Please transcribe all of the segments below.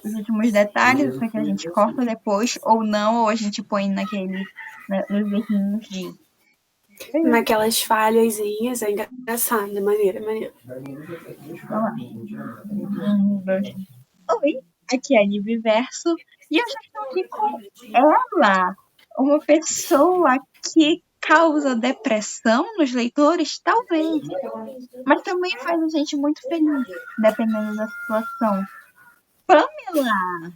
Os últimos detalhes, para que a gente corta depois, ou não, ou a gente põe nos errinhos de... Naquelas falhazinhas, é engraçado, de maneira. Vamos lá. 1, 2. Oi, aqui é a Nibiverso, e eu já estou aqui com ela, uma pessoa que causa depressão nos leitores, talvez, mas também faz a gente muito feliz, dependendo da situação. Pamela!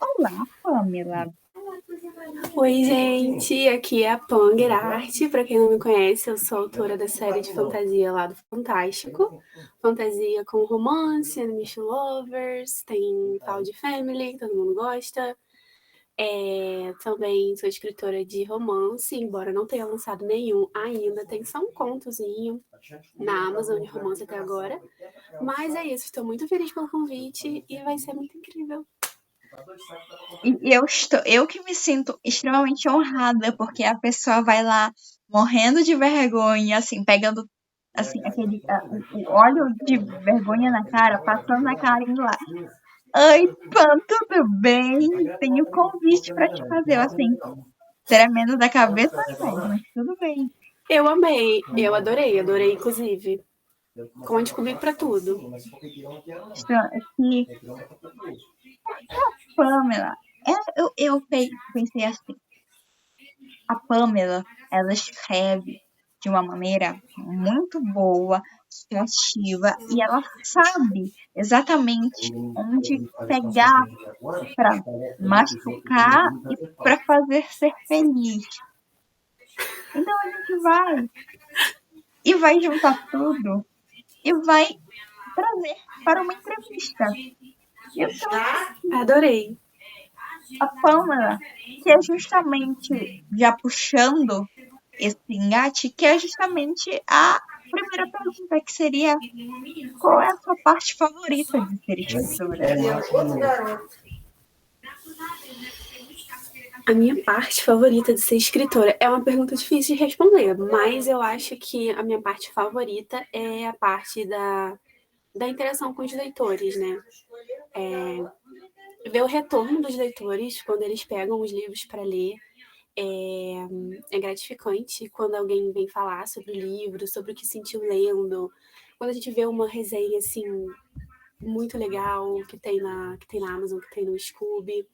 Olá, Pamela! Oi, gente, aqui é a Panger Art. Pra quem não me conhece, eu sou autora da série de fantasia lá do Fantástico. Fantasia com romance, enemies to lovers, tem tal de family, que todo mundo gosta. Também sou escritora de romance, embora não tenha lançado nenhum ainda. Tem só um contozinho na Amazon de romance até agora. Mas é isso, estou muito feliz pelo convite e vai ser muito incrível. E eu que me sinto extremamente honrada, porque a pessoa vai lá morrendo de vergonha, assim, pegando assim, o óleo de vergonha na cara, passando na cara e indo lá. Oi, Pam, tudo bem? Tenho convite para te fazer, assim, tremendo da cabeça aos pés, mas tudo bem. Eu amei, eu adorei, inclusive. Conte comigo pra tudo. Estou aqui. A Pamela, eu pensei assim, a Pamela, ela escreve de uma maneira muito boa, criativa, e ela sabe exatamente onde pegar para machucar e para fazer ser feliz. Então a gente vai juntar tudo e vai trazer para uma entrevista. Então, Adorei. a Pamela, que é justamente, já puxando esse engate, que é justamente a primeira pergunta, que seria: qual é a sua parte favorita de ser escritora? A minha parte favorita de ser escritora é uma pergunta difícil de responder, mas eu acho que a minha parte favorita é a parte da interação com os leitores, né? Ver o retorno dos leitores quando eles pegam os livros para ler. É gratificante quando alguém vem falar sobre o livro, sobre o que sentiu lendo. Quando a gente vê uma resenha assim muito legal que tem na Amazon, que tem no Scooby.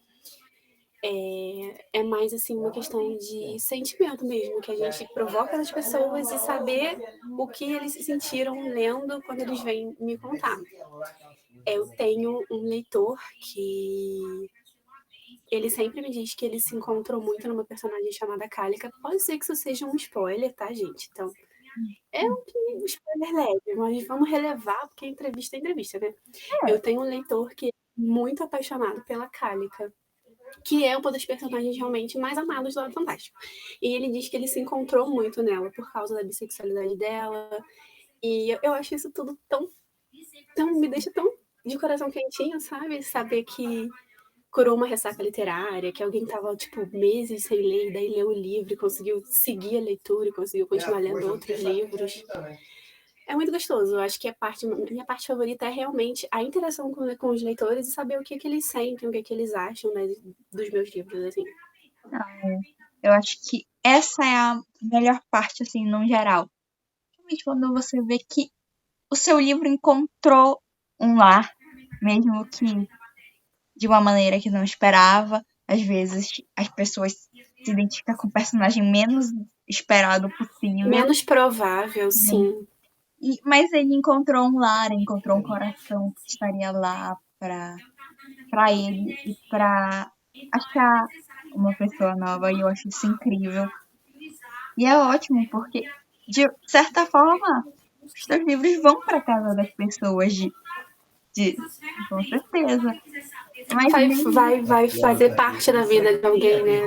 É mais assim uma questão de sentimento mesmo, que a gente provoca nas pessoas e saber o que eles se sentiram lendo quando eles vêm me contar. Eu tenho um leitor que ele sempre me diz que ele se encontrou muito numa personagem chamada Cálica. Pode ser que isso seja um spoiler, tá, gente? Então, é um spoiler leve, mas vamos relevar, porque entrevista é entrevista, né? Eu tenho um leitor que é muito apaixonado pela Cálica, que é uma das personagens realmente mais amadas do Fantástico. E ele diz que ele se encontrou muito nela por causa da bissexualidade dela. E eu acho isso tudo tão me deixa tão de coração quentinho, sabe? Saber que curou uma ressaca literária, que alguém tava, tipo, meses sem ler, e daí leu o livro e conseguiu seguir a leitura e conseguiu continuar lendo outros livros. É muito gostoso. Eu acho que minha parte favorita é realmente a interação com os leitores e saber o que eles sentem, o que eles acham, né, dos meus livros, assim. Eu acho que essa é a melhor parte, assim, no geral. Principalmente quando você vê que o seu livro encontrou um lar, mesmo que de uma maneira que não esperava. Às vezes as pessoas se identificam com o personagem menos esperado possível. Menos provável, sim. Mas ele encontrou um lar, encontrou um coração que estaria lá para ele e para achar uma pessoa nova, e eu acho isso incrível. E é ótimo, porque, de certa forma, os teus livros vão para casa das pessoas, com certeza. Mas vai fazer parte da vida de alguém, né?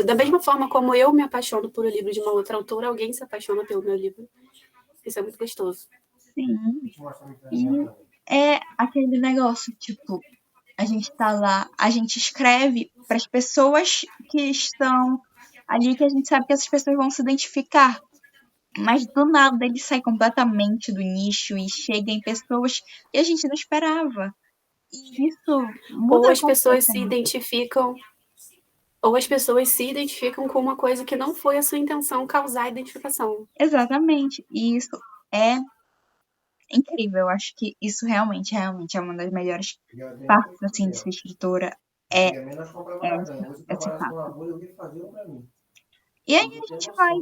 Da mesma forma como eu me apaixono por um livro de uma outra autora, alguém se apaixona pelo meu livro. Isso é muito gostoso. Sim. E é aquele negócio, tipo, a gente tá lá, a gente escreve para as pessoas que estão ali, que a gente sabe que essas pessoas vão se identificar. Mas do nada ele sai completamente do nicho e chega em pessoas que a gente não esperava. E isso Ou muda as pessoas se completamente. identificam, ou as pessoas se identificam com uma coisa que não foi a sua intenção causar identificação. Exatamente. E isso é incrível. Eu acho que isso realmente é uma das melhores partes assim de ser escritora. É esse fato. E aí a gente vai.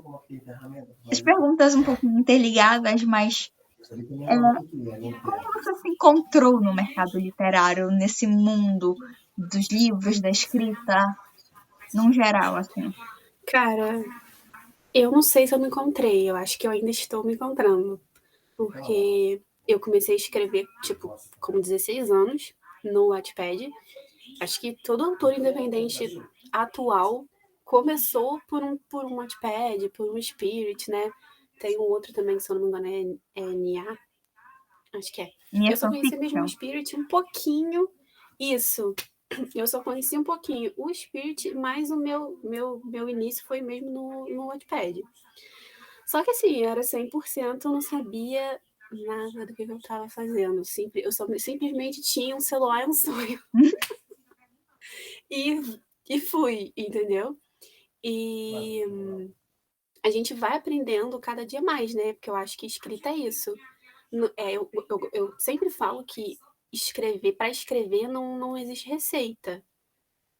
As perguntas um pouquinho interligadas, mas como você se encontrou no mercado literário, nesse mundo dos livros, da escrita, num geral, assim? Cara, eu não sei se eu me encontrei, eu acho que eu ainda estou me encontrando. Porque eu comecei a escrever, tipo, com 16 anos, no Wattpad. Acho que todo autor independente atual começou por um Wattpad, por um Spirit, né? Tem um outro também, se eu não me engano, é NA. Acho que é. Minha Eu só conheci mesmo o fanficção. Spirit um pouquinho. Isso. Eu só conheci um pouquinho o Spirit, mas o meu início foi mesmo no Wattpad. Só que assim, eu era 100%, eu não sabia nada do que eu estava fazendo. Eu simplesmente tinha um celular e um sonho. E, e fui, entendeu? E a gente vai aprendendo cada dia mais, né? Porque eu acho que escrita é isso. Eu sempre falo que para escrever não existe receita.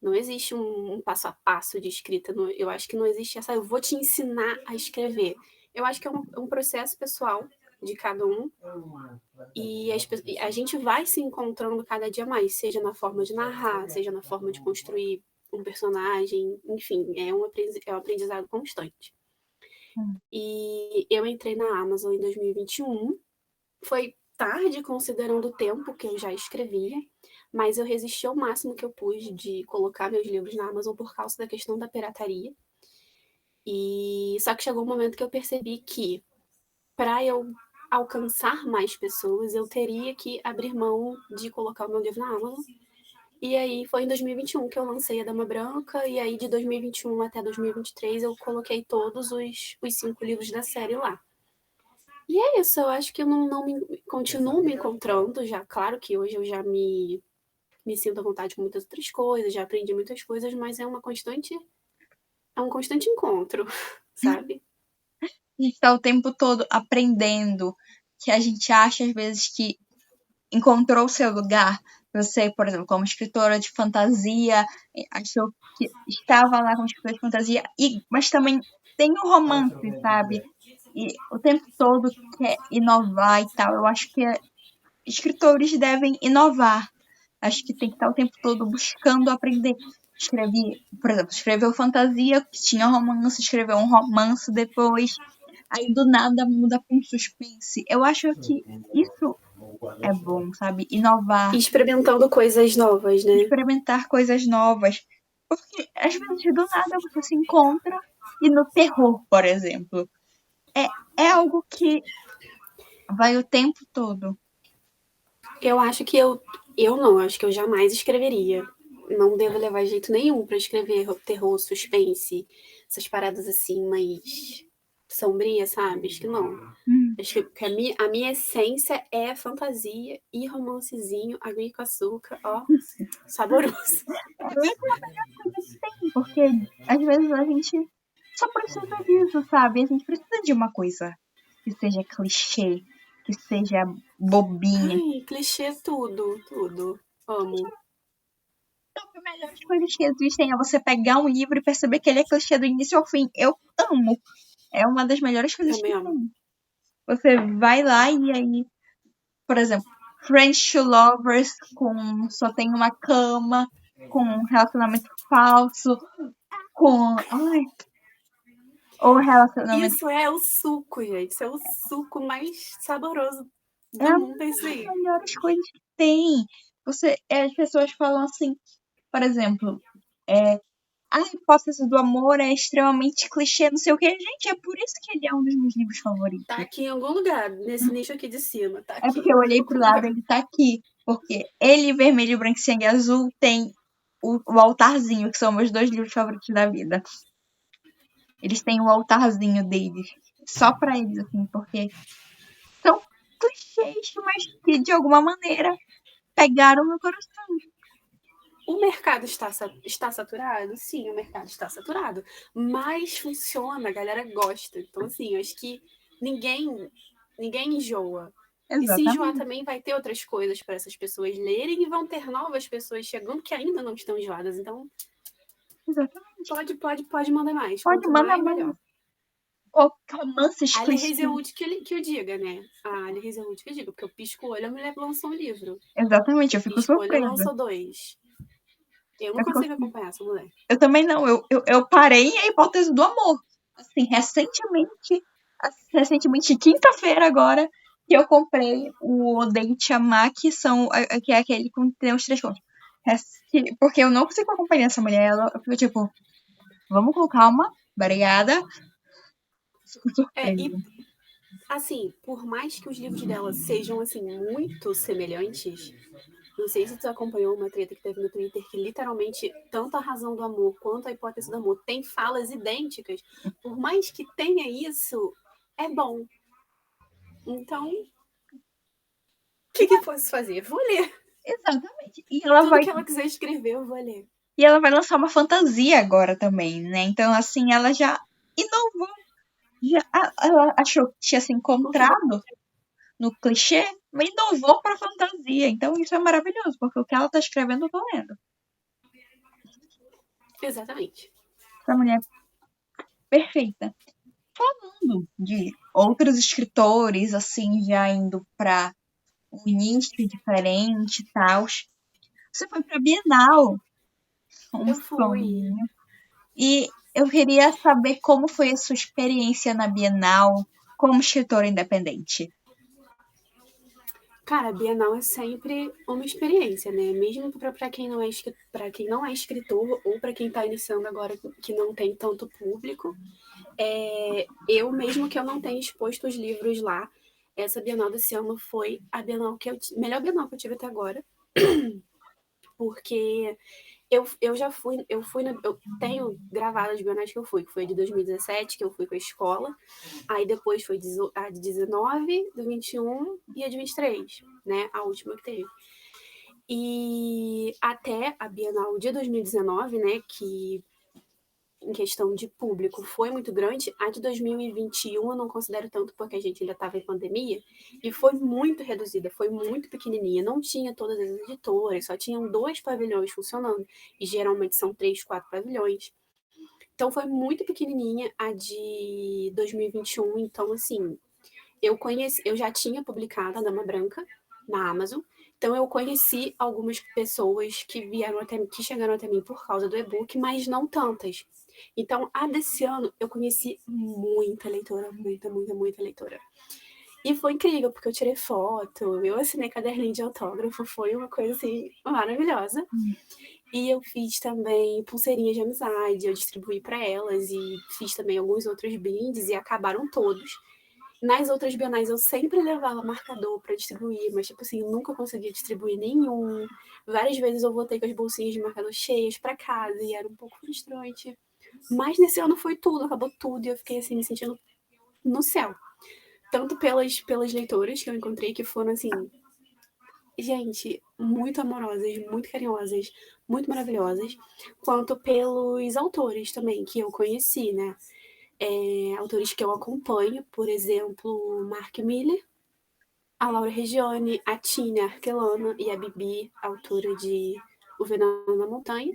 Não existe um passo a passo de escrita. Eu acho que não existe essa, eu vou te ensinar a escrever. Eu acho que é um processo pessoal de cada um. E a gente vai se encontrando cada dia mais, seja na forma de narrar, seja na forma de construir um personagem, enfim, é um aprendizado constante. E eu entrei na Amazon em 2021. Foi tarde, considerando o tempo que eu já escrevia, mas eu resisti ao máximo que eu pude de colocar meus livros na Amazon por causa da questão da pirataria. E só que chegou um momento que eu percebi que para eu alcançar mais pessoas, eu teria que abrir mão de colocar o meu livro na Amazon. E aí foi em 2021 que eu lancei a Dama Branca, e aí de 2021 até 2023 eu coloquei todos os 5 livros da série lá. E é isso, eu acho que eu continuo me encontrando já. Claro que hoje eu já me sinto à vontade com muitas outras coisas, já aprendi muitas coisas, mas é um constante encontro, sabe? A gente está o tempo todo aprendendo, que a gente acha às vezes que encontrou o seu lugar. Você, por exemplo, como escritora de fantasia, achou que estava lá como escritora de fantasia, mas também tem o romance, sabe? E o tempo todo quer inovar e tal. Eu acho que escritores devem inovar. Acho que tem que estar o tempo todo buscando aprender. Por exemplo, escreveu fantasia, tinha romance, escreveu um romance depois, aí do nada muda para um suspense. Eu acho que isso é bom, sabe? Inovar, E experimentando coisas novas, né? experimentar coisas novas. Porque às vezes do nada você se encontra e no terror, por exemplo, é algo que vai o tempo todo. Eu acho que eu acho que eu jamais escreveria. Não devo levar jeito nenhum para escrever terror, suspense, essas paradas assim, mais sombrias, sabe? Acho que não. Acho que a minha essência é fantasia e romancezinho, aguinha com açúcar, ó, saboroso. Porque às vezes a gente só precisa disso, sabe? A gente precisa de uma coisa que seja clichê, que seja bobinha. Ai, clichê tudo, tudo. Amo. Então, as melhores coisas que existem é você pegar um livro e perceber que ele é clichê do início ao fim. Eu amo. É uma das melhores coisas que Também amo. tem. Você vai lá e aí, por exemplo, French to Lovers com só tem uma cama, com um relacionamento falso, com. Ai, ou relacionamento. Isso é o suco, gente. Isso é o suco mais saboroso É do uma mundo, é isso das aí. melhores coisas que tem. As pessoas falam assim, por exemplo, a hipótese do amor é extremamente clichê, não sei o que. Gente, é por isso que ele é um dos meus livros Tá favoritos. aqui em algum lugar, nesse nicho aqui de cima. Tá É aqui porque eu em olhei pro algum lado, lugar. ele tá aqui. Porque ele, vermelho, branco, sangue azul, tem o altarzinho, que são meus dois livros favoritos da vida. Eles têm o altarzinho deles. só pra eles, assim, porque são clichês, mas que de alguma maneira pegaram meu coração. O mercado está saturado? Sim, o mercado está saturado. Mas funciona, a galera gosta. Então, assim, eu acho que ninguém enjoa. E se enjoar Exatamente. também, vai ter outras coisas para essas pessoas lerem e vão ter novas pessoas chegando que ainda não estão enjoadas. Então, Exatamente. pode mandar mais. Pode Quanto mandar mais, mais. melhor. Ou romances A Ali clichês. Hazelwood que eu diga, né? A Ali Hazelwood que eu diga, porque eu pisco o olho, a mulher lançou um livro. Exatamente, eu fico Pisco o olho, surpresa. lançou 2. Eu não Eu, fico... consigo acompanhar essa mulher. eu também não. Eu parei a hipótese do amor. Assim, recentemente, quinta-feira agora, que eu comprei o Odeio Te Amar, que é aquele que tem os 3 contos. Porque eu não consigo acompanhar essa mulher. Eu fico tipo, vamos com calma, obrigada. Fico E surpresa. assim, por mais que os livros dela sejam assim muito semelhantes, não sei se tu acompanhou uma treta que teve no Twitter que literalmente tanto a razão do amor quanto a hipótese do amor tem falas idênticas. Por mais que tenha isso, é bom. Então, o que eu posso fazer? Vou ler. Exatamente. Tudo que ela quiser escrever, eu vou ler. E ela vai lançar uma fantasia agora também, né? Então, assim, ela já inovou. Ela achou que tinha se O que vai... encontrado no clichê, mas inovou pra fantasia. Então, isso é maravilhoso, porque o que ela tá escrevendo, eu tô lendo. Exatamente. Essa mulher é perfeita. Falando de outros escritores, assim, já indo pra um nicho diferente e tal. Você foi pra Bienal, um Eu fui. sonho. E eu queria saber como foi a sua experiência na Bienal como escritora independente. Cara, a Bienal é sempre uma experiência, né? Mesmo para quem não é para quem não é escritor ou para quem está iniciando agora que não tem tanto público, eu mesmo que eu não tenha exposto os livros lá, essa Bienal desse ano foi a Bienal melhor Bienal que eu tive até agora, porque eu já fui, eu tenho gravado as bienais que eu fui, que foi a de 2017, que eu fui com a escola, aí depois foi a de 19, do 21 e a de 23, né? A última que teve. E até a Bienal de 2019, né, que em questão de público foi muito grande, a de 2021 eu não considero tanto porque a gente ainda estava em pandemia, e foi muito reduzida, foi muito pequenininha, não tinha todas as editoras, só tinham 2 pavilhões funcionando, e geralmente são 3, 4 pavilhões. Então foi muito pequenininha a de 2021, então assim, eu já tinha publicado a Dama Branca na Amazon, então eu conheci algumas pessoas que chegaram até mim por causa do e-book, mas não tantas. Então, a desse ano eu conheci muita leitora, muita leitora. E foi incrível, porque eu tirei foto, eu assinei caderninho de autógrafo, foi uma coisa assim maravilhosa. E eu fiz também pulseirinhas de amizade, eu distribuí para elas e fiz também alguns outros brindes e acabaram todos. Nas outras bienais eu sempre levava marcador para distribuir, mas tipo assim, nunca conseguia distribuir nenhum. Várias vezes eu voltei com as bolsinhas de marcador cheias para casa e era um pouco frustrante. Mas nesse ano foi tudo, acabou tudo e eu fiquei assim me sentindo no céu. Tanto pelas leitoras que eu encontrei que foram assim, gente, muito amorosas, muito carinhosas, muito maravilhosas, quanto pelos autores também que eu conheci, né? Autores que eu acompanho, por exemplo, Mark Miller, a Laura Reggiani, a Tina Arquelana e a Bibi, autora de O Veneno na Montanha.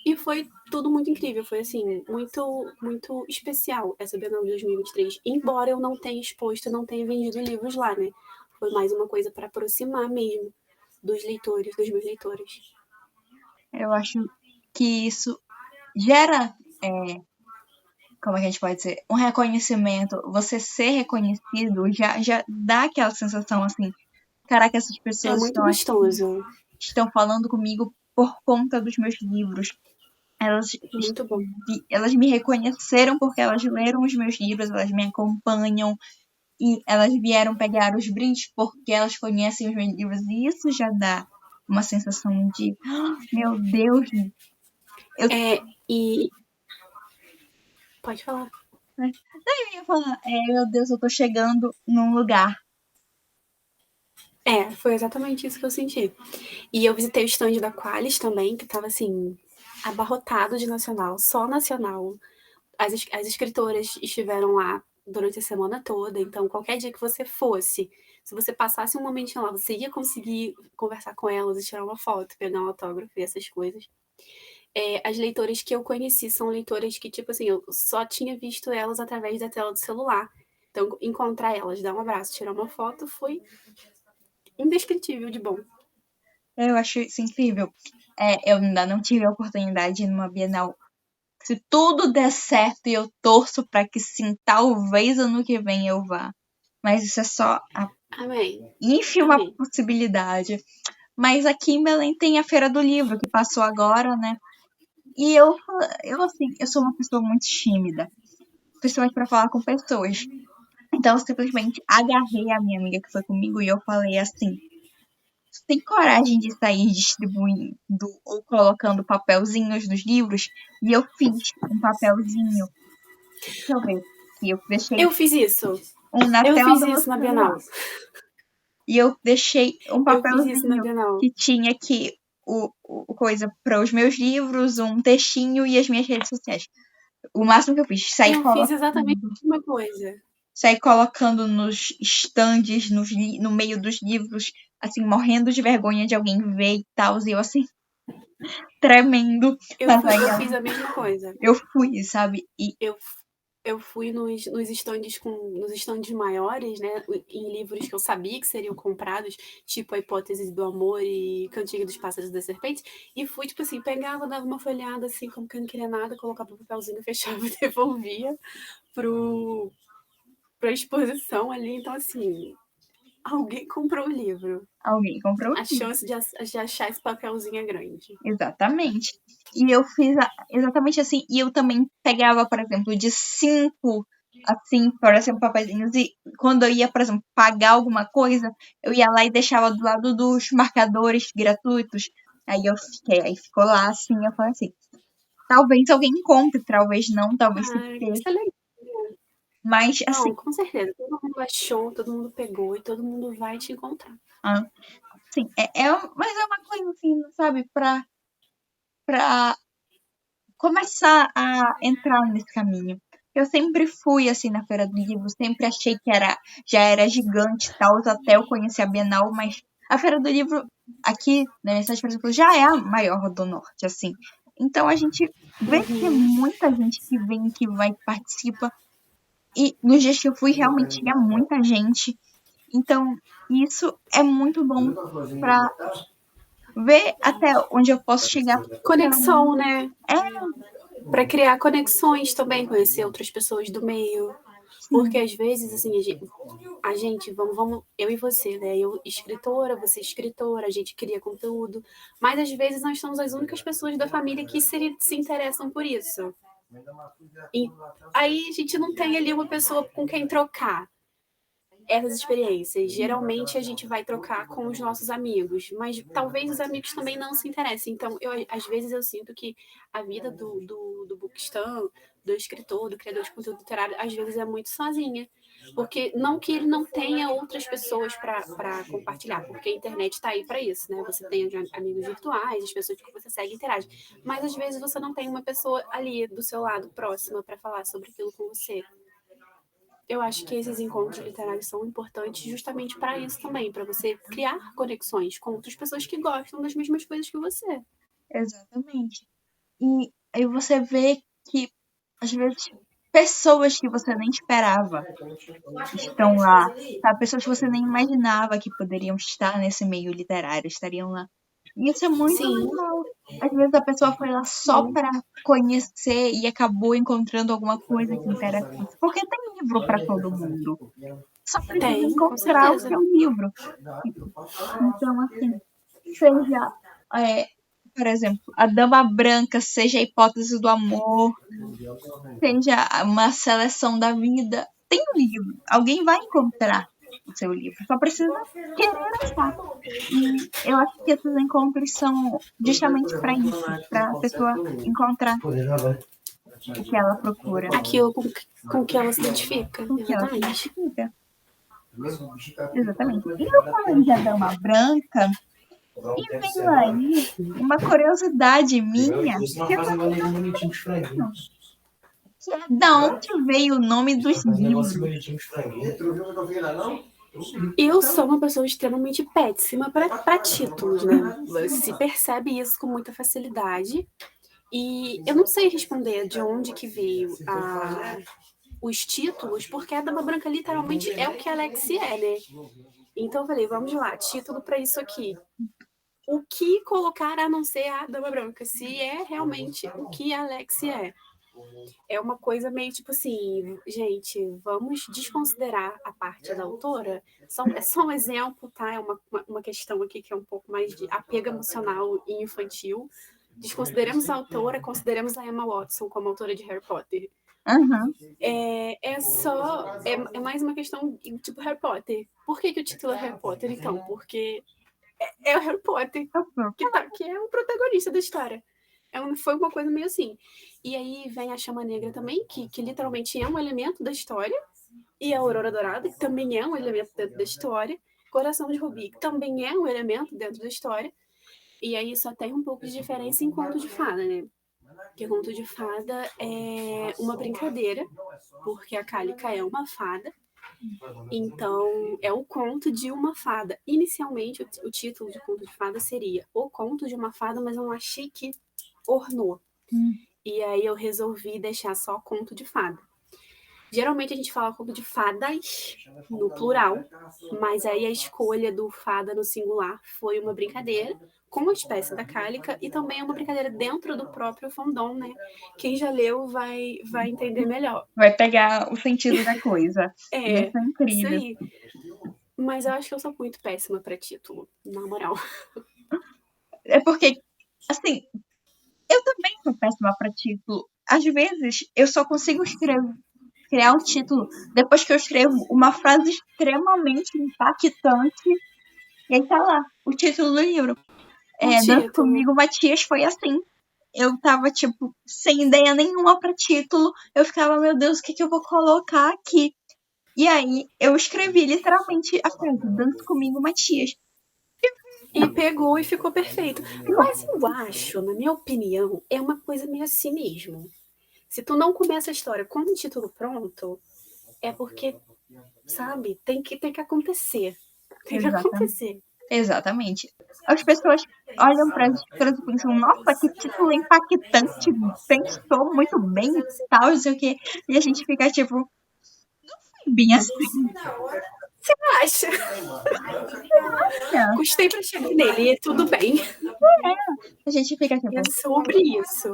E foi tudo muito incrível, foi assim, muito especial essa Bienal de 2023. Embora eu não tenha exposto, não tenha vendido livros lá, né? Foi mais uma coisa para aproximar mesmo dos leitores, dos meus leitores. Eu acho que isso gera, como é que a gente pode dizer, um reconhecimento. Você ser reconhecido já dá aquela sensação assim, caraca, essas É pessoas muito estão aqui, gostoso, estão falando comigo por conta dos meus livros. Elas, muito bom. elas me reconheceram porque elas leram os meus livros, elas me acompanham e elas vieram pegar os brindes porque elas conhecem os meus livros. E isso já dá uma sensação de, meu Deus, eu E pode falar. Daí eu ia falar, meu Deus, eu tô chegando num lugar. Foi exatamente isso que eu senti. E eu visitei o stand da Qualis também, que tava assim, abarrotado de nacional, só nacional. As escritoras estiveram lá durante a semana toda, então qualquer dia que você fosse, se você passasse um momentinho lá, você ia conseguir conversar com elas e tirar uma foto, pegar um autógrafo e essas coisas. As leitoras que eu conheci são leitoras que, tipo assim, eu só tinha visto elas através da tela do celular. Então, encontrar elas, dar um abraço, tirar uma foto, foi indescritível de bom. Eu acho isso incrível. Eu ainda não tive a oportunidade de ir numa Bienal. Se tudo der certo e eu torço para que sim, talvez ano que vem eu vá. Mas isso é só a Amém. ínfima Amém. possibilidade. Mas aqui em Belém tem a Feira do Livro, que passou agora, né? E eu assim, eu sou uma pessoa muito tímida, principalmente para falar com pessoas. Então eu simplesmente agarrei a minha amiga que foi comigo e eu falei assim: "Você tem coragem de sair distribuindo ou colocando papelzinhos nos livros?" E eu fiz um papelzinho. Deixa eu ver. E eu deixei Eu fiz isso. um na Eu tela fiz do meu isso na celular. Bienal. E eu deixei um Eu fiz isso na papelzinho Bienal. que tinha aqui o coisa para os meus livros, um textinho e as minhas redes sociais. O máximo que eu fiz, Eu fiz exatamente a mesma coisa. sair colocando nos estandes, no meio dos livros, assim, morrendo de vergonha de alguém ver e tal. E eu, assim, tremendo. Mas aí Eu fiz a mesma coisa. eu fui, sabe? E Eu fui nos estandes maiores, né? Em livros que eu sabia que seriam comprados, tipo A Hipótese do Amor e Cantiga dos Pássaros e das Serpentes, e fui, tipo assim, pegava, dava uma folhada, assim, como que eu não queria nada, colocava o papelzinho, fechava e devolvia pra exposição ali. Então, assim, alguém comprou o livro. alguém comprou A tudo. chance de achar esse papelzinho é grande. Exatamente. E eu fiz exatamente assim. E eu também pegava, por exemplo, de 5, assim, por exemplo, papeizinhos. E quando eu ia, por exemplo, pagar alguma coisa, eu ia lá e deixava do lado dos marcadores gratuitos. Aí ficou lá assim, eu falei assim, talvez alguém compre, talvez não, talvez se Isso perca. é legal. Mas, assim, Não, com certeza. Todo mundo achou, todo mundo pegou e todo mundo vai te encontrar. assim mas é uma coisa assim, sabe, pra começar a entrar nesse caminho. Eu sempre fui assim na Feira do Livro, sempre achei que já era gigante e tal, até eu conhecer a Bienal, mas a Feira do Livro aqui na minha cidade, por exemplo, já é a maior do norte, assim. Então a gente vê que é muita gente que vem, que vai, que participa. E nos dias que eu fui, realmente tinha muita gente. Então, isso é muito bom para ver até onde eu posso chegar. Conexão, né? É, Para criar conexões também, conhecer outras pessoas do meio. Porque sim, às vezes, assim, a gente vamos, eu e você, né? Eu escritora, você escritora, a gente cria conteúdo, mas às vezes nós somos as únicas pessoas da família que se interessam por isso. E aí a gente não tem ali uma pessoa com quem trocar essas experiências. Geralmente a gente vai trocar com os nossos amigos, mas talvez os amigos também não se interessem. Então, às vezes eu sinto que a vida do bookistan, do escritor, do criador de conteúdo literário, às vezes é muito sozinha. Porque não que ele não tenha outras pessoas para compartilhar, porque a internet está aí para isso, né? Você tem amigos virtuais, as pessoas que você segue e interage. Mas às vezes você não tem uma pessoa ali do seu lado, próxima, para falar sobre aquilo com você. Eu acho que esses encontros literários são importantes justamente para isso também, para você criar conexões com outras pessoas que gostam das mesmas coisas que você. exatamente. E aí você vê que, às vezes, pessoas que você nem esperava estão lá, sabe? Pessoas que você nem imaginava que poderiam estar nesse meio literário, estariam lá. E isso é muito Sim, legal. Às vezes a pessoa foi lá só sim. para conhecer e acabou encontrando alguma coisa que interessante. Porque tem livro para todo mundo. Só precisa Tem, com encontrar o certeza. seu livro. Então, assim, seja, é, por exemplo, a Dama Branca, seja a Hipótese do Amor, seja uma seleção da vida, tem um livro. Alguém vai encontrar o seu livro. Só precisa querer achar. E eu acho que esses encontros são justamente para isso, para a pessoa encontrar. o que ela procura. Aquilo com que ela se identifica. Com que ela se Exatamente. identifica. Exatamente. E eu falando de Dama Branca, e veio aí uma curiosidade minha, que eu também não tenho, que é da onde veio o nome dos livros. Eu sou uma pessoa extremamente péssima para títulos, né? Se percebe isso com muita facilidade. E eu não sei responder de onde que veio os títulos, porque a Dama Branca literalmente é o que a Alexia é, né? Então eu falei, vamos lá, título para isso aqui. O que colocar a não ser a Dama Branca? Se é realmente o que a Alexia é. É uma coisa meio tipo assim, gente, vamos desconsiderar a parte da autora. É só um exemplo, tá? É uma questão aqui que é um pouco mais de apego emocional e infantil. Desconsideremos a autora, consideremos a Emma Watson como autora de Harry Potter. Uhum. É mais uma questão tipo Harry Potter. Por que o título é Harry Potter, então? Porque é o Harry Potter que é o protagonista da história. Foi uma coisa meio assim. E aí vem a Chama Negra também, que literalmente é um elemento da história. E a Aurora Dourada, que também é um elemento dentro da história. Coração de Rubi, que também é um elemento dentro da história. E aí só tem um pouco de diferença em Conto de Fada, né? Porque Conto de Fada é uma brincadeira, porque a Cálica é uma fada. Então, é o conto de uma fada. Inicialmente, o título de Conto de Fada seria O Conto de uma Fada, mas eu não achei que ornou. E aí eu resolvi deixar só Conto de Fada. Geralmente a gente fala conto de fadas no plural, mas aí a escolha do fada no singular foi uma brincadeira com a espécie da cálica e também é uma brincadeira dentro do próprio fandom, né? Quem já leu vai entender melhor. Vai pegar o sentido da coisa. E isso é incrível. Isso aí. Mas eu acho que eu sou muito péssima para título, na moral. É porque, assim, eu também sou péssima para título. Às vezes, eu só consigo criar um título depois que eu escrevo uma frase extremamente impactante. E aí tá lá, o título do livro. Dança Comigo, Matias foi assim. Eu tava, tipo, sem ideia nenhuma pra título. Eu ficava, meu Deus, o que eu vou colocar aqui? E aí, eu escrevi literalmente a frase, Dança Comigo, Matias. E pegou e ficou perfeito. Mas eu acho, na minha opinião, é uma coisa meio assim mesmo. Se tu não começa a história com um título pronto, é porque, sabe, tem que acontecer. Tem que acontecer. Exatamente. As pessoas olham para as escrituras e pensam, nossa, que título impactante, pensou muito bem e tal, não sei o quê. E a gente fica tipo, não foi bem assim. Você acha? Custei pra chegar nele e tudo bem. A gente fica tipo, é sobre isso.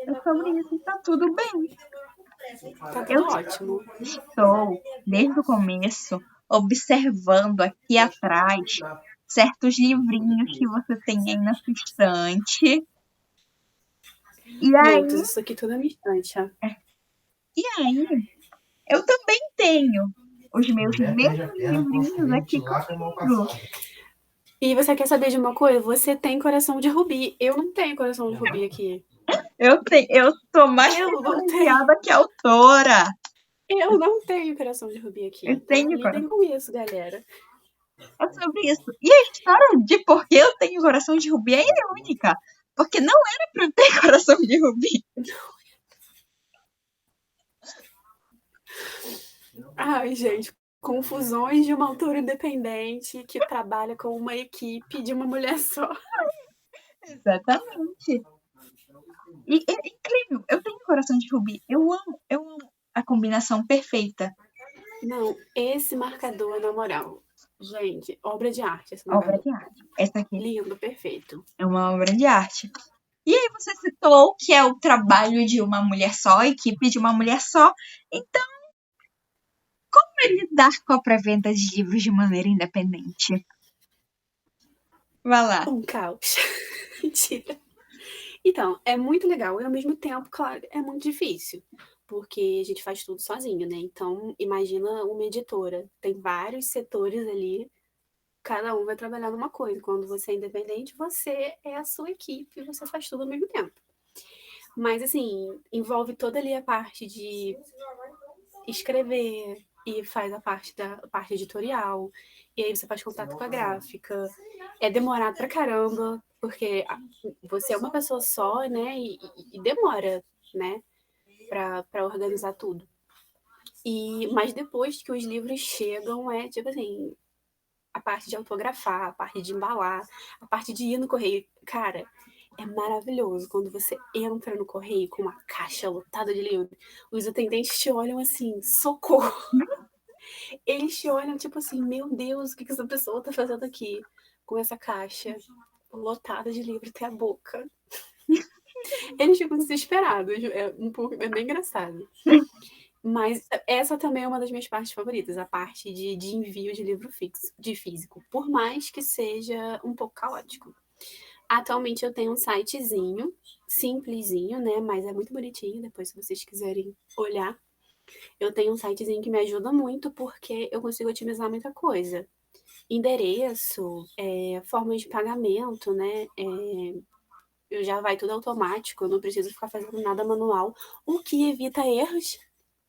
É sobre isso e tá tudo bem. Tá tudo ótimo. Estou, desde o começo, observando aqui atrás certos livrinhos que você tem aí na sua estante. E aí, muitos, isso aqui tudo é minha estante. E aí, eu também tenho os meus livrinhos aqui comigo. E você quer saber de uma coisa? Você tem coração de rubi. Eu não tenho coração de rubi aqui. Eu tô mais privilegiada que a autora. Eu não tenho coração de rubi aqui. Eu tenho lidem com isso, galera. É sobre isso. E a história de por que eu tenho coração de rubi é única. Porque não era pra eu ter coração de rubi. Ai, gente. Confusões de uma autora independente que trabalha com uma equipe de uma mulher só. Exatamente. E é incrível. Eu tenho coração de rubi. Eu amo a combinação perfeita. Não, esse marcador, na moral. Gente, obra de arte. Esse obra de arte. Essa aqui. Lindo, perfeito. É uma obra de arte. E aí você citou que é o trabalho de uma mulher só, a equipe de uma mulher só. Então, como é lidar com a pré-venda de livros de maneira independente? Vai lá. Um caos. Mentira. Então, é muito legal e ao mesmo tempo, claro, é muito difícil. Porque a gente faz tudo sozinho, né? Então, imagina uma editora. Tem vários setores ali, cada um vai trabalhar numa coisa. Quando você é independente, você é a sua equipe, você faz tudo ao mesmo tempo. Mas, assim, envolve toda ali a parte de escrever e faz a parte da parte editorial. E aí você faz contato com a gráfica. É demorado pra caramba, porque você é uma pessoa só, né? E demora, né? Pra organizar tudo. Mas depois que os livros chegam, é tipo assim, a parte de autografar, a parte de embalar, a parte de ir no correio. Cara, é maravilhoso quando você entra no correio com uma caixa lotada de livros. Os atendentes te olham assim, socorro. Eles te olham tipo assim, meu Deus, o que essa pessoa tá fazendo aqui? Com essa caixa lotada de livro até a boca. Eles ficam desesperados. É bem engraçado. Mas essa também é uma das minhas partes favoritas, a parte de envio de livro de físico, por mais que seja um pouco caótico. Atualmente eu tenho um sitezinho, simplesinho, né? Mas é muito bonitinho, depois se vocês quiserem olhar. Eu tenho um sitezinho que me ajuda muito porque eu consigo otimizar muita coisa. Endereço, formas de pagamento, né? Já vai tudo automático, eu não preciso ficar fazendo nada manual, o que evita erros,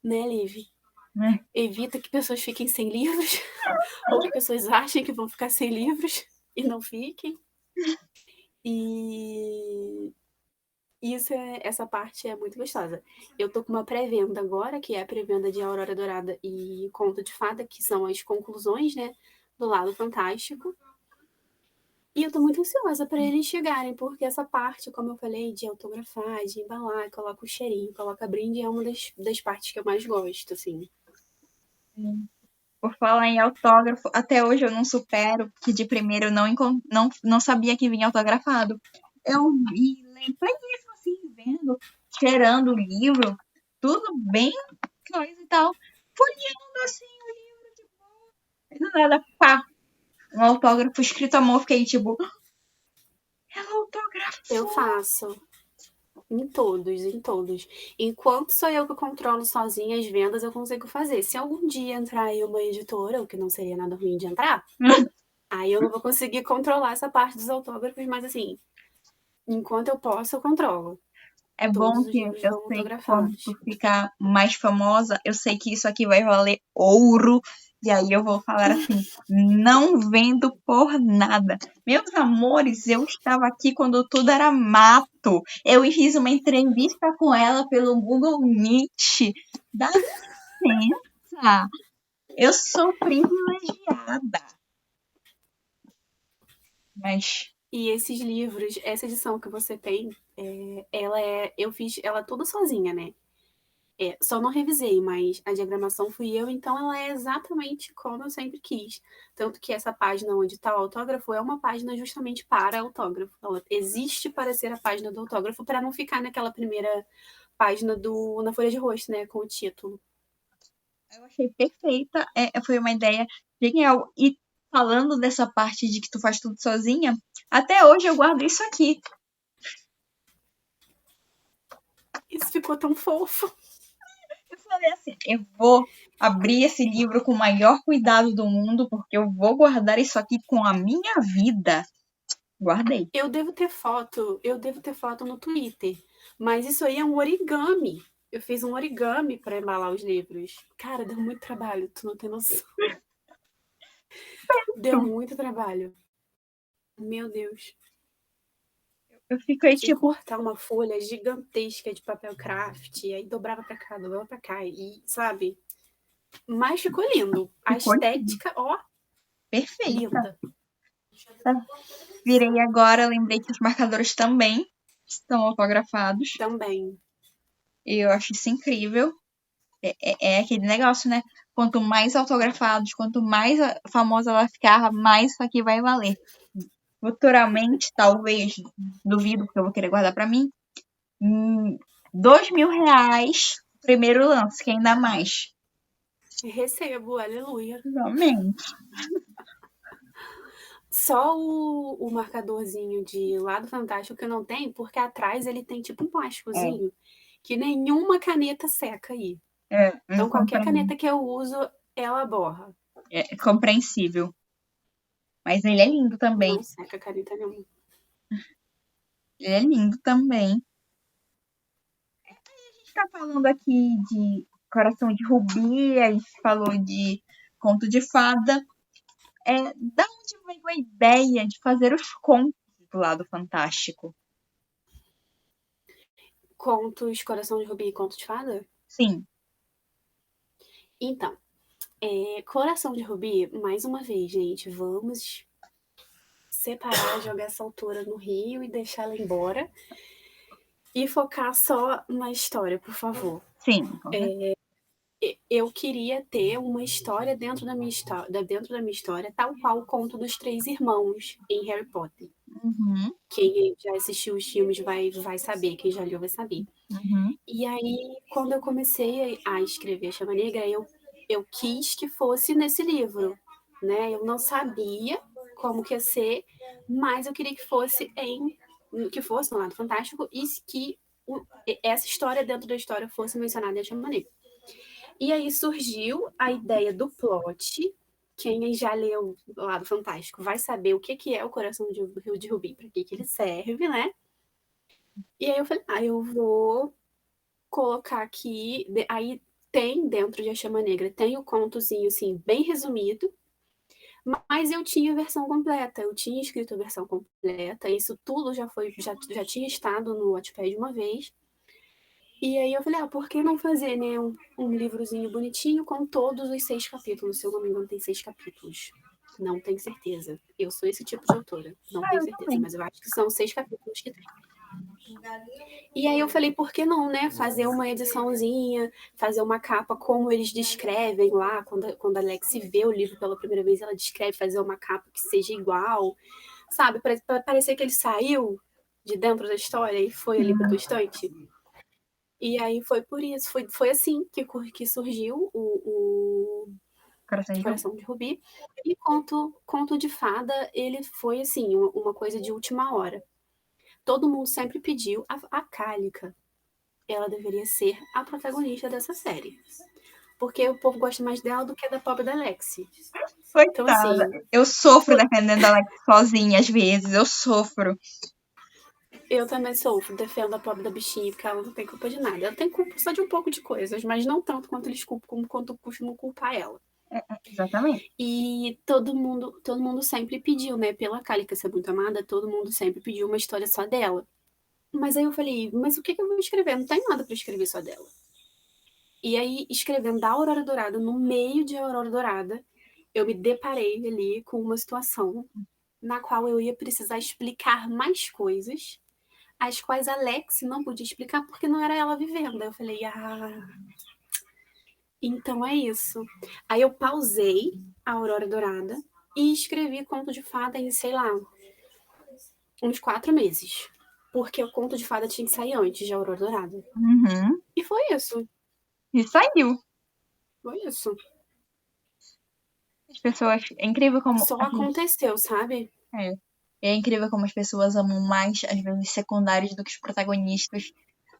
né, Liv? Evita que pessoas fiquem sem livros, ou que pessoas achem que vão ficar sem livros e não fiquem. E essa parte é muito gostosa. Eu tô com uma pré-venda agora, que é a pré-venda de Aurora Dourada e Conto de Fada, que são as conclusões, né, do Lado Fantástico. E eu tô muito ansiosa para eles chegarem, porque essa parte, como eu falei, de autografar, de embalar, coloca o cheirinho, coloca brinde, é uma das partes que eu mais gosto, assim. Por falar em autógrafo, até hoje eu não supero que de primeiro eu não sabia que vinha autografado. Eu vi pleníssimo, assim, vendo, cheirando o livro, tudo bem, coisa e tal, folheando assim o livro, tipo, e do nada, pá, um autógrafo escrito à mão, fiquei tipo, ela autografou. Eu faço. Em todos, em todos. Enquanto sou eu que controlo sozinha as vendas, eu consigo fazer. Se algum dia entrar aí uma editora, o que não seria nada ruim de entrar, aí eu não vou conseguir controlar essa parte dos autógrafos, mas assim, enquanto eu posso, eu controlo. É bom Todos os que livros eu vão sei que quando tu autografados. ficar mais famosa, eu sei que isso aqui vai valer ouro. E aí eu vou falar assim, não vendo por nada. Meus amores, eu estava aqui quando tudo era mato. Eu fiz uma entrevista com ela pelo Google Meet. Dá licença. Eu sou privilegiada. Mas E esses livros, essa edição que você tem, eu fiz ela toda sozinha, né? Só não revisei, mas a diagramação fui eu, então ela é exatamente como eu sempre quis. Tanto que essa página onde está o autógrafo é uma página justamente para autógrafo. Ela existe para ser a página do autógrafo, para não ficar naquela primeira página na folha de rosto, né, com o título. eu achei perfeita. Foi uma ideia genial. E falando dessa parte de que tu faz tudo sozinha, até hoje eu guardo isso aqui. Isso ficou tão fofo. Eu falei assim, eu vou abrir esse livro com o maior cuidado do mundo, porque eu vou guardar isso aqui com a minha vida. Guardei. Eu devo ter foto no Twitter, mas isso aí é um origami. Eu fiz um origami para embalar os livros. Cara, deu muito trabalho, tu não tem noção. Deu muito trabalho. Meu Deus. Eu fiquei Tinha que tipo, cortar uma folha gigantesca de papel craft, e aí dobrava pra cá, dobrava pra cá, e sabe? Mas ficou lindo. A ficou estética, ó, perfeita. linda. Virei agora, lembrei que os marcadores também estão autografados. Também. E eu acho isso incrível. É aquele negócio, né? Quanto mais autografados, quanto mais famosa ela ficar, mais isso aqui vai valer. Futuramente, talvez, duvido, porque eu vou querer guardar pra mim, R$2.000, primeiro lance, que ainda mais. Recebo, aleluia. Realmente. Só o marcadorzinho de lado fantástico que eu não tenho, porque atrás ele tem tipo um plásticozinho que nenhuma caneta seca aí. Então qualquer caneta que eu uso, ela borra. É compreensível. Mas ele é lindo também. Não seca a caneta nenhuma. Ele é lindo também. tá falando aqui de Coração de Rubi, a gente falou de Conto de Fada. Da onde veio a ideia de fazer os contos do Lado Fantástico? Contos Coração de Rubi e Conto de Fada? Sim. Então, Coração de Rubi, mais uma vez, gente, vamos separar, jogar essa autora no rio e deixar ela embora. E focar só na história, por favor. Sim. Eu queria ter uma história dentro da minha história, tal qual o conto dos três irmãos em Harry Potter. Uhum. Quem já assistiu os filmes vai saber, quem já leu vai saber. Uhum. E aí, quando eu comecei a escrever A Chama Negra, eu quis que fosse nesse livro, né? Eu não sabia como que ia ser, mas eu queria que fosse no Lado Fantástico e que essa história dentro da história fosse mencionada em A Chama Negra. E aí surgiu a ideia do plot. Quem já leu o Lado Fantástico vai saber o que é o Coração de Rio de Rubi, para que ele serve, né? E aí eu falei, eu vou colocar aqui. Aí tem dentro de A Chama Negra, tem o contozinho, assim, bem resumido, mas eu tinha a versão completa, eu tinha escrito a versão completa, isso tudo já tinha estado no Wattpad uma vez. E aí eu falei, por que não fazer, né, um livrozinho bonitinho com todos os 6 capítulos? Se eu não me engano, tem 6 capítulos. Não tenho certeza. Eu sou esse tipo de autora. Não tenho Eu certeza, também. mas eu acho que são 6 capítulos que tem. E aí eu falei, por que não, né? Fazer uma ediçãozinha, fazer uma capa como eles descrevem lá, quando a Alex vê o livro pela primeira vez, ela descreve, fazer uma capa que seja igual, sabe? Para parecer que ele saiu de dentro da história e foi ali para tua estante. E aí foi por isso, foi assim que surgiu o Coração de Rubi. E conto de fada, ele foi assim, uma coisa de última hora. Todo mundo sempre pediu a Cálica. Ela deveria ser a protagonista dessa série. Porque o povo gosta mais dela do que da pobre da Lexi. Então, Coitada. assim, Eu sofro defendendo a Alex sozinha, às vezes. Eu sofro. eu também defendo a pobre da bichinha, porque ela não tem culpa de nada. Ela tem culpa só de um pouco de coisas, mas não tanto quanto eles culpam, quanto costumam culpar ela. Exatamente. E todo mundo sempre pediu, né? Pela Cálica ser muito amada, todo mundo sempre pediu uma história só dela. Mas aí eu falei, mas o que eu vou escrever? Não tem nada para escrever só dela. E aí, escrevendo da Aurora Dourada, no meio de Aurora Dourada, eu me deparei ali com uma situação na qual eu ia precisar explicar mais coisas, as quais a Alex não podia explicar porque não era ela vivendo. Aí eu falei, então é isso. Aí eu pausei a Aurora Dourada e escrevi Conto de Fada em, sei lá, uns 4 meses. Porque o Conto de Fada tinha que sair antes de Aurora Dourada. Uhum. E foi isso. E saiu. Foi isso. As pessoas. É incrível como. Só aconteceu, sabe? É incrível como as pessoas amam mais, às vezes, secundários do que os protagonistas.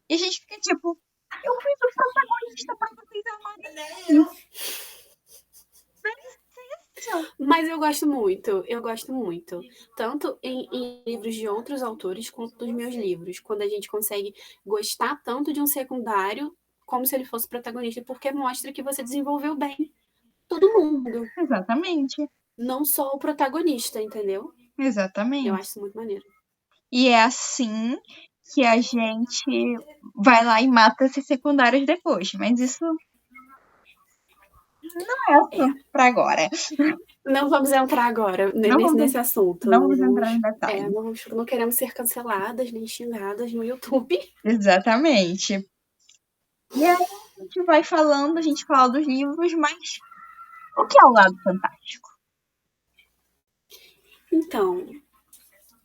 E a gente fica tipo, eu fiz o protagonista pra vocês amarem. Mas eu gosto muito. Tanto em livros de outros autores quanto dos meus livros. Quando a gente consegue gostar tanto de um secundário como se ele fosse protagonista, porque mostra que você desenvolveu bem todo mundo, Exatamente. não só o protagonista, entendeu? Eu Exatamente. acho isso muito maneiro. E é assim que a gente vai lá e mata esses secundários depois. Mas isso não é assunto pra agora. Não vamos entrar agora Não nesse assunto. não vamos entrar em detalhes. Não queremos ser canceladas nem xingadas no YouTube. Exatamente. E aí a gente vai falando, a gente fala dos livros, mas o que é o Lado Fantástico? Então,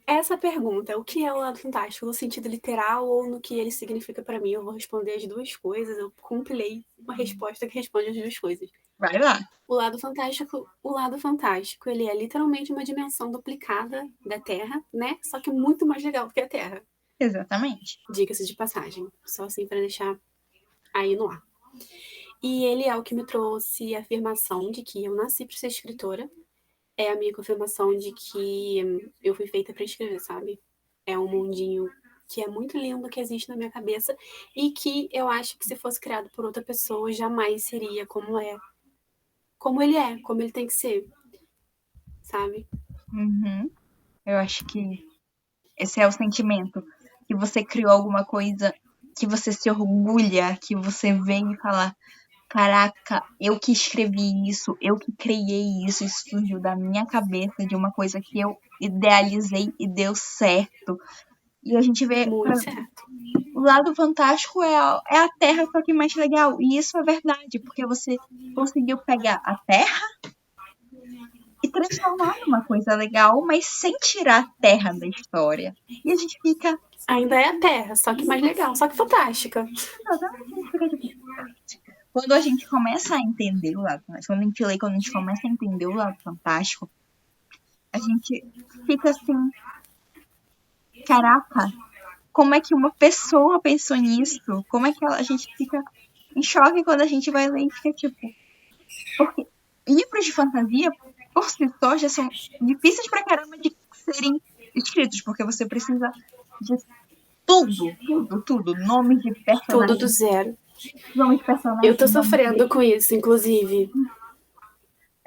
essa pergunta, o que é o lado fantástico, no sentido literal ou no que ele significa para mim? Eu vou responder as duas coisas. Eu compilei uma resposta que responde as duas coisas. Vai lá. O lado fantástico, ele é literalmente uma dimensão duplicada da Terra, né? Só que muito mais legal do que a Terra. Exatamente. Diga-se de passagem, só assim para deixar aí no ar. E ele é o que me trouxe a afirmação de que eu nasci para ser escritora. É a minha confirmação de que eu fui feita para escrever, sabe? É um mundinho que é muito lindo, que existe na minha cabeça, e que eu acho que se fosse criado por outra pessoa, jamais seria como é. Como ele é, como ele tem que ser, sabe? Uhum. Eu acho que esse é o sentimento. Que você criou alguma coisa que você se orgulha, que você vem e fala: caraca, eu que escrevi isso, eu que criei isso surgiu da minha cabeça, de uma coisa que eu idealizei e deu certo. E a gente vê Muito certo. o lado fantástico é a Terra, só que mais legal. E isso é verdade, porque você conseguiu pegar a Terra e transformar numa coisa legal, mas sem tirar a Terra da história. E a gente fica. Ainda é a Terra, só que mais legal, só que fantástica. Quando a gente começa a entender o lado fantástico, quando a gente começa a entender o lado fantástico, a gente fica assim, caraca, como é que uma pessoa pensou nisso? Como é que a gente fica em choque quando a gente vai ler e fica tipo... Porque livros de fantasia, por si só, já são difíceis pra caramba de serem escritos, porque você precisa de tudo. Nomes de Tudo do personagens. zero. Nome de personagem. Eu tô sofrendo com isso, inclusive.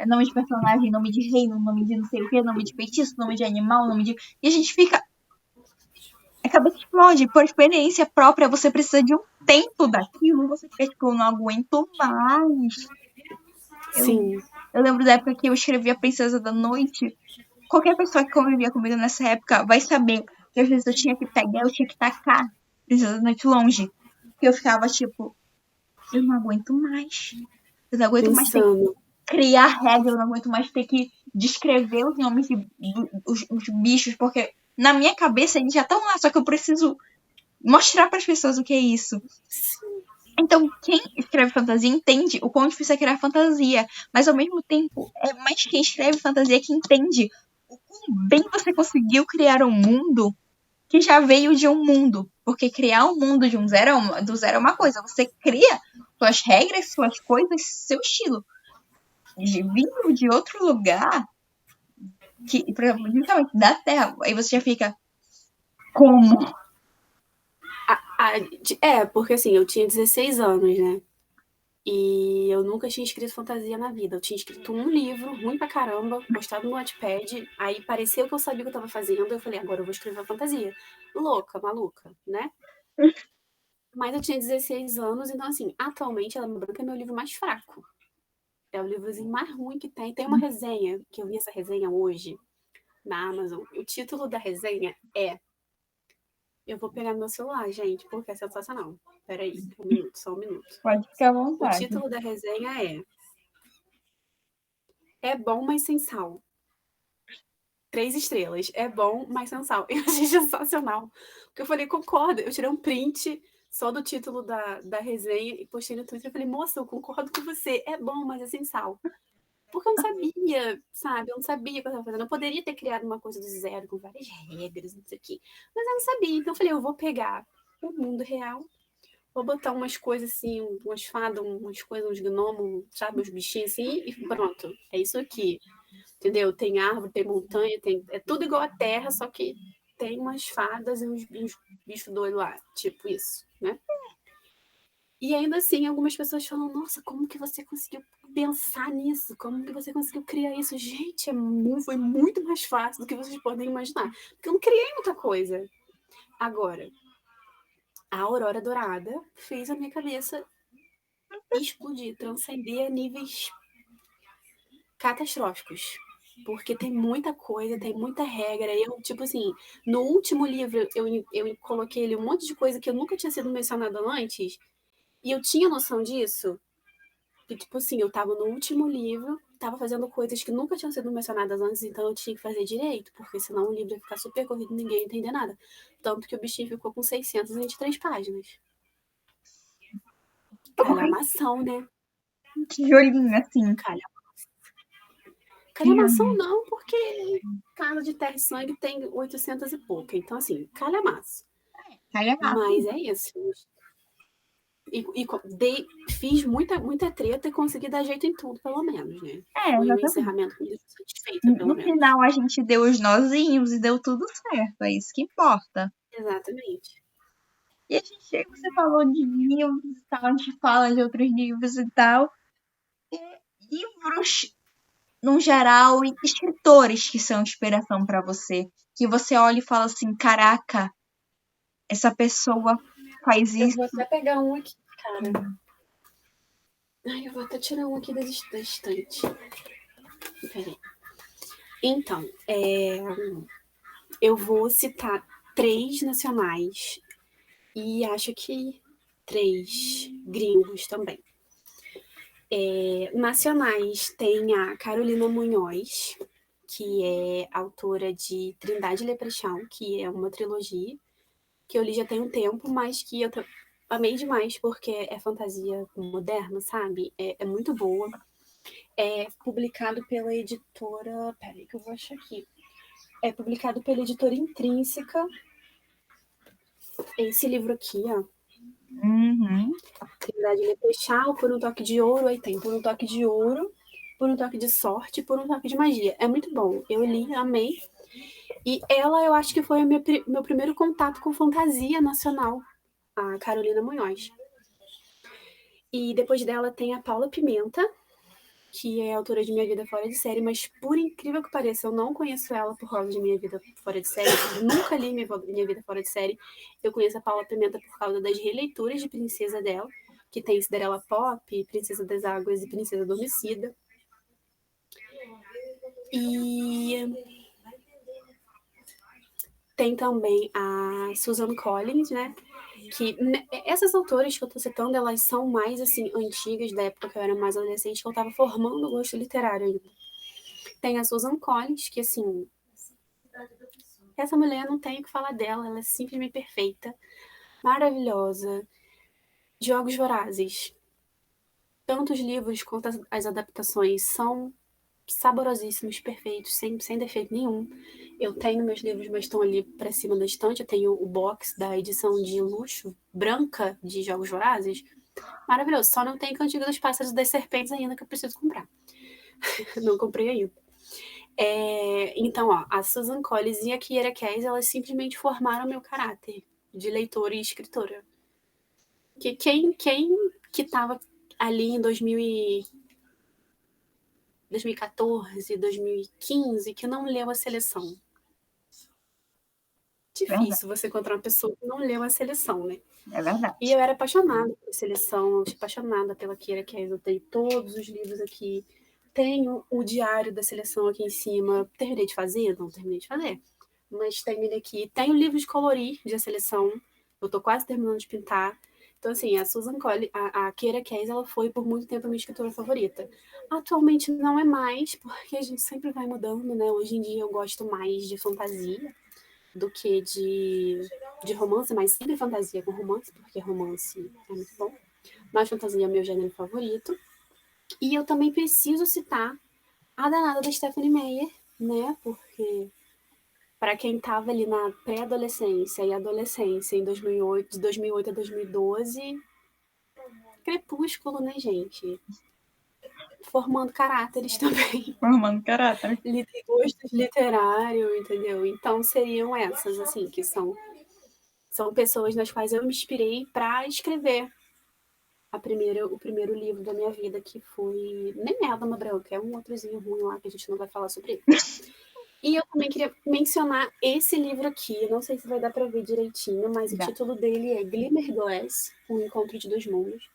Nome de personagem, nome de reino, nome de não sei o que, nome de feitiço, nome de animal, nome de... E a gente fica... A cabeça explode. Por experiência própria, você precisa de um tempo daquilo. Você fica tipo, eu não aguento mais. Sim. Eu lembro da época que eu escrevi A Princesa da Noite. Qualquer pessoa que convivia comigo nessa época vai saber que às vezes eu tinha que pegar, eu tinha que tacar Princesa da Noite longe. Que eu ficava tipo, eu não aguento mais. Eu não aguento mais ter que criar regra, eu não aguento mais ter que descrever os nomes os bichos, porque na minha cabeça eles já estão lá, só que eu preciso mostrar para as pessoas o que é isso. Então, quem escreve fantasia entende o quão difícil é criar fantasia, mas ao mesmo tempo, é mais quem escreve fantasia que entende o quão bem você conseguiu criar um mundo que já veio de um mundo. Porque criar um mundo do zero é uma coisa, você cria suas regras, suas coisas, seu estilo. Vindo de outro lugar, que, por exemplo, justamente da Terra, aí você já fica, como? Porque assim, eu tinha 16 anos, né? E eu nunca tinha escrito fantasia na vida. Eu tinha escrito um livro, ruim pra caramba, postado no Wattpad. Aí pareceu que eu sabia o que eu tava fazendo. Eu falei, agora eu vou escrever fantasia. Louca, maluca, né? Mas eu tinha 16 anos, então assim, atualmente Ela Branca é meu livro mais fraco. É o livrozinho mais ruim que tem. Tem uma resenha, que eu vi essa resenha hoje na Amazon. O título da resenha é... Eu vou pegar no meu celular, gente, porque é sensacional. Peraí, só um minuto. Pode ficar à O vontade. título da resenha é bom, mas sem sal. 3 estrelas. É bom, mas sem sal. Eu achei sensacional. Porque eu falei, concordo. Eu tirei um print só do título da resenha e postei no Twitter. Eu falei, moça, eu concordo com você. É bom, mas é sem sal. Porque eu não sabia, sabe? Eu não sabia o que eu estava fazendo. Eu poderia ter criado uma coisa do zero, com várias regras, não sei o quê. Mas eu não sabia. Então eu falei, eu vou pegar o mundo real, vou botar umas coisas assim, umas fadas, umas coisas, uns gnomos, sabe? Uns bichinhos assim, e pronto. É isso aqui. Entendeu? Tem árvore, tem montanha, é tudo igual à terra, só que tem umas fadas e uns bichos doidos lá. Tipo isso, né? E ainda assim, algumas pessoas falam, nossa, como que você conseguiu pensar nisso? Como que você conseguiu criar isso? Gente, foi muito mais fácil do que vocês podem imaginar. Porque eu não criei muita coisa. Agora, a Aurora Dourada fez a minha cabeça explodir, transcender a níveis catastróficos. Porque tem muita coisa, tem muita regra. Eu, tipo assim, no último livro eu coloquei ali um monte de coisa que eu nunca tinha sido mencionada antes. E eu tinha noção disso. Que, tipo assim, eu tava no último livro, tava fazendo coisas que nunca tinham sido mencionadas antes, então eu tinha que fazer direito, porque senão o livro ia ficar super corrido e ninguém ia entender nada. Tanto que o bichinho ficou com 623 páginas. Calhamação, né? Tijolinho, assim. Calhamação não, porque Casa de Terra e Sangue tem 800 e pouco. Então, assim, calhamaço. Mas é isso. Fiz muita treta e consegui dar jeito em tudo, pelo menos, né? Foi um encerramento que me deixou satisfeita, pelo menos. No final, a gente deu os nozinhos e deu tudo certo. É isso que importa. Exatamente. E a gente, você falou de livros e tal, a gente fala de outros livros e tal. Livros, no geral, e escritores que são inspiração pra você. Que você olha e fala assim, caraca, essa pessoa faz Eu isso. vou até pegar um aqui, cara. Ai, eu vou até tirar um aqui da estante. Peraí. Então, eu vou citar 3 nacionais e acho que 3 gringos também. Nacionais tem a Carolina Munhoz, que é autora de Trindade e Leprechaun, que é uma trilogia que eu li já tem um tempo, mas que eu amei demais porque é fantasia moderna, sabe? É muito boa. É publicado pela editora. Peraí, que eu vou achar aqui. É publicado pela editora Intrínseca. Esse livro aqui, ó. Uhum. Trindade Leprechaun, Por um Toque de Ouro. Aí tem Por um Toque de Ouro, Por um Toque de Sorte, Por um Toque de Magia. É muito bom. Eu li, amei. E ela, eu acho que foi o meu primeiro contato com fantasia nacional, a Carolina Munhoz. E depois dela tem a Paula Pimenta, que é autora de Minha Vida Fora de Série, mas por incrível que pareça, eu não conheço ela por causa de Minha Vida Fora de Série. Nunca li Minha Vida Fora de Série. Eu conheço a Paula Pimenta por causa das releituras de Princesa dela, que tem Cinderela Pop, Princesa das Águas e Princesa Adormecida. E tem também a Susan Collins, né? Que essas autoras que eu tô citando, elas são mais, assim, antigas, da época que eu era mais adolescente, que eu tava formando o gosto literário ainda. Tem a Susan Collins, que, assim, essa mulher não tem o que falar dela, ela é simplesmente perfeita, maravilhosa. Jogos Vorazes. Tanto os livros quanto as adaptações são saborosíssimos, perfeitos, sem defeito nenhum. Eu tenho meus livros, mas estão ali para cima da estante. Eu tenho o box da edição de luxo branca de Jogos Vorazes. Maravilhoso. Só não tem Cantiga dos Pássaros e das Serpentes ainda, que eu preciso comprar. Não comprei ainda. Então, ó, a Susan Collins e a Kiera Cass, elas simplesmente formaram meu caráter de leitora e escritora. Que quem que estava ali em 2014, 2015, que não leu a seleção? Verdade. Difícil você encontrar uma pessoa que não leu a seleção, né? É verdade. E eu era apaixonada por seleção, apaixonada pela Kiera Cass. Eu tenho todos os livros aqui. Tenho o diário da seleção aqui em cima. Terminei de fazer? Não terminei de fazer. Mas tenho ele aqui. Tenho livro de colorir de seleção. Eu tô quase terminando de pintar. Então, assim, a Susan Collins, a Kiera Cass, ela foi por muito tempo a minha escritora favorita. Atualmente não é mais, porque a gente sempre vai mudando, né? Hoje em dia eu gosto mais de fantasia do que de romance, mas sempre fantasia com romance, porque romance é muito bom. Mas fantasia é meu gênero favorito. E eu também preciso citar a danada da Stephanie Meyer, né? Porque para quem estava ali na pré-adolescência e adolescência em 2008, de 2008 a 2012, Crepúsculo, né, gente? Formando caráteres também. Formando caráter. Gostos literário, entendeu? Então seriam essas, assim, que são pessoas nas quais eu me inspirei para escrever o primeiro livro da minha vida, que foi. Nem é a Dama Branca, é um outrozinho ruim lá que a gente não vai falar sobre ele. E eu também queria mencionar esse livro aqui, não sei se vai dar para ver direitinho, mas o título dele é Glimmerglass, O Encontro de Dois Mundos.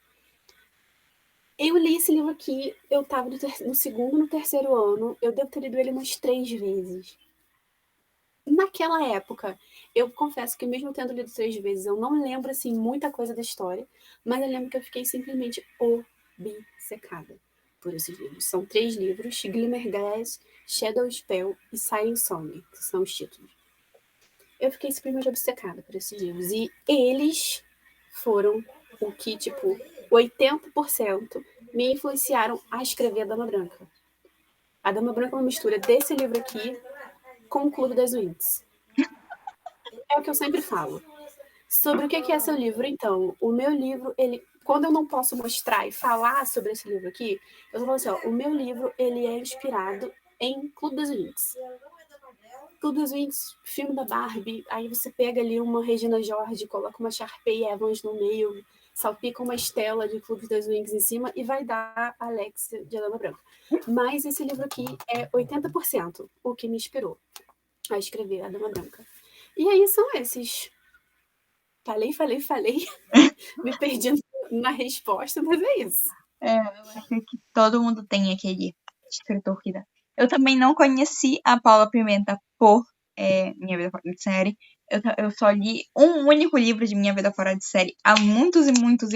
Eu li esse livro aqui, eu estava no segundo, no terceiro ano, eu devo ter lido ele umas 3 vezes. Naquela época, eu confesso que mesmo tendo lido 3 vezes, eu não lembro, assim, muita coisa da história, mas eu lembro que eu fiquei simplesmente obcecada por esses livros. São 3 livros, Glimmerglass, Shadow Spell e Siren Song, que são os títulos. Eu fiquei simplesmente obcecada por esses livros, e eles foram o que, tipo, 80% me influenciaram a escrever A Dama Branca. A Dama Branca é uma mistura desse livro aqui com o Clube das Winx. É o que eu sempre falo. Sobre o que é seu livro, então? O meu livro, quando eu não posso mostrar e falar sobre esse livro aqui, eu vou falar assim, ó, o meu livro, ele é inspirado em Clube das Winx. Clube dos Winx, filme da Barbie, aí você pega ali uma Regina George, coloca uma Sharpay Evans no meio, salpica uma Estela de Clube dos Winx em cima e vai dar Alexia de Dama Branca. Mas esse livro aqui é 80% o que me inspirou a escrever a Dama Branca. E aí são esses. Falei. Me perdi na resposta, mas é isso. Eu acho que todo mundo tem aquele escritor que dá. Eu também não conheci a Paula Pimenta por Minha Vida Fora de Série. Eu só li um único livro de Minha Vida Fora de Série há muitos anos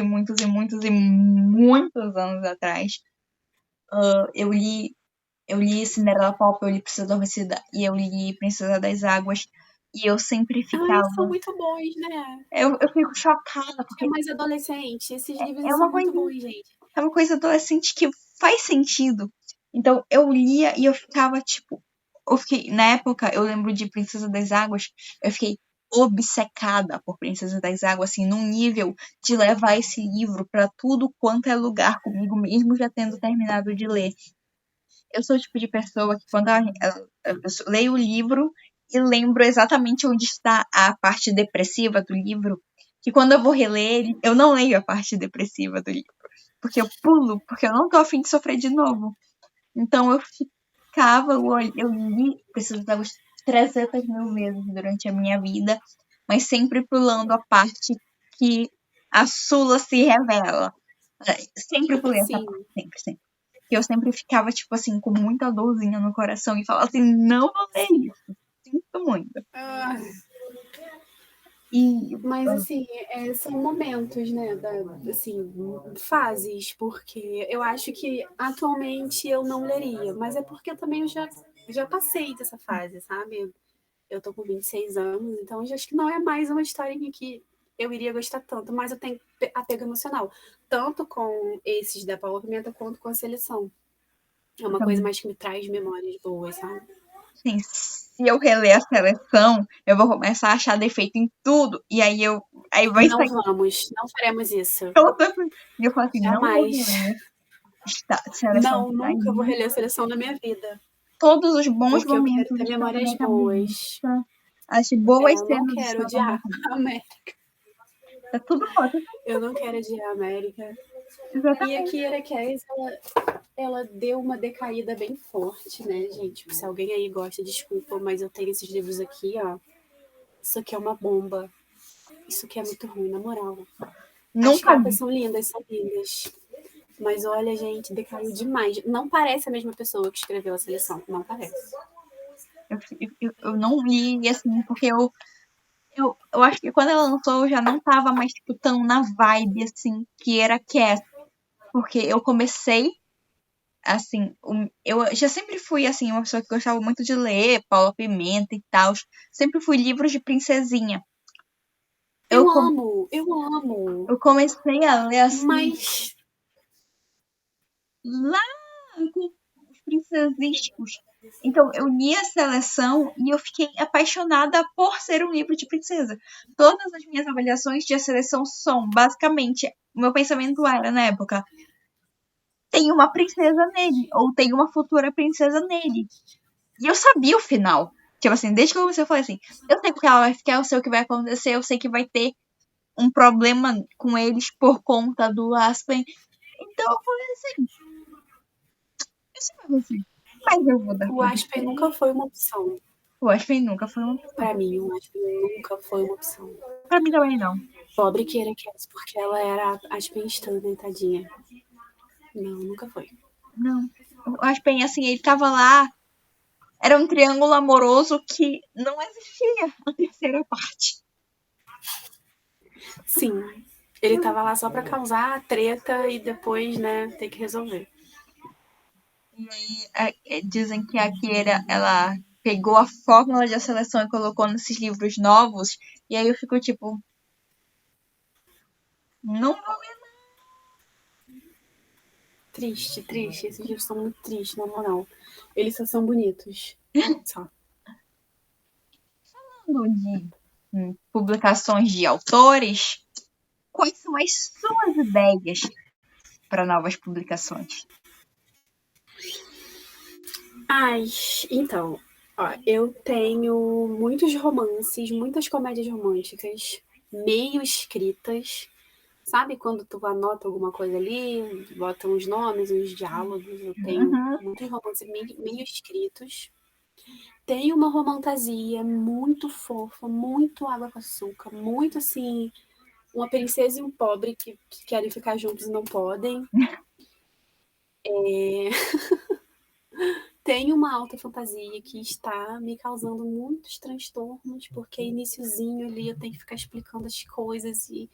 atrás. Eu li Cinderela Pop, eu li Princesa Adormecida e eu li Princesa das Águas. E eu sempre ficava. São muito bons, né? Eu fico chocada, porque é mais adolescente. Esses livros uma são coisa, muito bons, gente. É uma coisa adolescente que faz sentido. Então eu lia e eu ficava tipo. Na época, eu lembro de Princesa das Águas, eu fiquei obcecada por Princesa das Águas, assim, num nível de levar esse livro pra tudo quanto é lugar comigo, mesmo já tendo terminado de ler. Eu sou o tipo de pessoa que quando eu leio o livro e lembro exatamente onde está a parte depressiva do livro, que quando eu vou reler ele, eu não leio a parte depressiva do livro, porque eu pulo, porque eu não tô a fim de sofrer de novo. Então eu li Princesa das Águas 300 mil vezes durante a minha vida, mas sempre pulando a parte que a Sula se revela. Sempre pulei essa parte, sempre. Que eu sempre ficava, tipo assim, com muita dorzinha no coração e falava assim, não vou ler isso. Sinto muito. Mas, assim, são momentos, né, assim, fases, porque eu acho que atualmente eu não leria, mas é porque eu também já passei dessa fase, sabe? Eu tô com 26 anos, então eu acho que não é mais uma historinha que eu iria gostar tanto, mas eu tenho apego emocional, tanto com esses da Paula Pimenta quanto com a Seleção. É uma coisa mais que me traz memórias boas, sabe? Sim, se eu reler a Seleção, eu vou começar a achar defeito em tudo. E aí vai Não sair. não faremos isso. E eu falo assim, jamais. Não vou reler. Seleção Nunca vou reler a Seleção na minha vida. Todos os bons porque momentos eu quero ter memórias boas. As boas cenas. Eu não quero odiar a América. Tá tudo ótimo. Eu não quero odiar a América. Exatamente. E a Kiera Cass, ela deu uma decaída bem forte, né, gente? Se alguém aí gosta, desculpa, mas eu tenho esses livros aqui, ó. Isso aqui é uma bomba. Isso aqui é muito ruim, na moral. As capas são lindas. Mas olha, gente, decaiu demais. Não parece a mesma pessoa que escreveu a Seleção. Não parece. Eu não li, assim, porque eu acho que quando ela lançou, eu já não tava mais, tipo, tão na vibe, assim, que era Cass. Porque eu comecei, assim, eu já sempre fui, assim, uma pessoa que gostava muito de ler, Paula Pimenta e tal. Sempre fui livros de princesinha. Eu amo. Eu comecei a ler, assim, mas lá com os princesísticos. Então, eu li a Seleção e eu fiquei apaixonada por ser um livro de princesa. Todas as minhas avaliações de A Seleção são, basicamente, o meu pensamento era, na época, tem uma princesa nele, ou tem uma futura princesa nele. E eu sabia o final. Tipo assim, desde que eu comecei, eu falei assim, eu sei porque ela vai ficar, eu sei o que vai acontecer, eu sei que vai ter um problema com eles por conta do Aspen. Então, eu falei assim, isso vai acontecer. Mas eu vou dar o Aspen nunca foi uma opção. O Aspen nunca foi uma opção. Pra mim, o Aspen nunca foi uma opção. Pra mim também não. Pobre Kiera Cass, porque ela era Aspen Stanley, tadinha. Não, nunca foi. Não. O Aspen, assim, ele tava lá. Era um triângulo amoroso que não existia a terceira parte. Sim. Ele tava lá só pra causar a treta e depois, né, ter que resolver. E aí, dizem que a Kiera, ela pegou a fórmula de A Seleção e colocou nesses livros novos. E aí eu fico tipo... Não vou ver. Triste. Esses livros são muito tristes, na moral. Eles só são bonitos. Só. Falando de publicações de autores, quais são as suas ideias para novas publicações? Então, Ó, eu tenho muitos romances, muitas comédias românticas, meio escritas. Sabe quando tu anota alguma coisa ali, bota uns nomes, uns diálogos? Eu tenho Uhum. muitos romances meio escritos. Tenho uma romantasia muito fofa, muito água com açúcar, muito assim, uma princesa e um pobre que querem ficar juntos e não podem. Tenho uma alta fantasia que está me causando muitos transtornos, porque iniciozinho ali eu tenho que ficar explicando as coisas e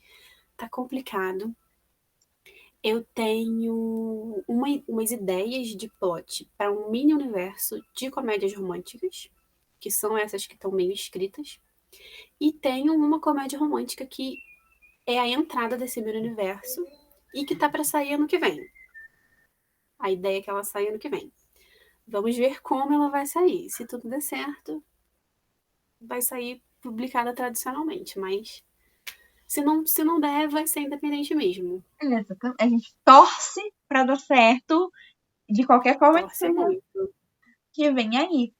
tá complicado. Eu tenho umas ideias de plot para um mini universo de comédias românticas, que são essas que estão meio escritas. E tenho uma comédia romântica que é a entrada desse mini universo e que tá para sair ano que vem. A ideia é que ela saia ano que vem. Vamos ver como ela vai sair. Se tudo der certo, vai sair publicada tradicionalmente, mas se não der, vai ser independente mesmo. A gente torce pra dar certo de qualquer forma que Torce seja muito. que vem aí.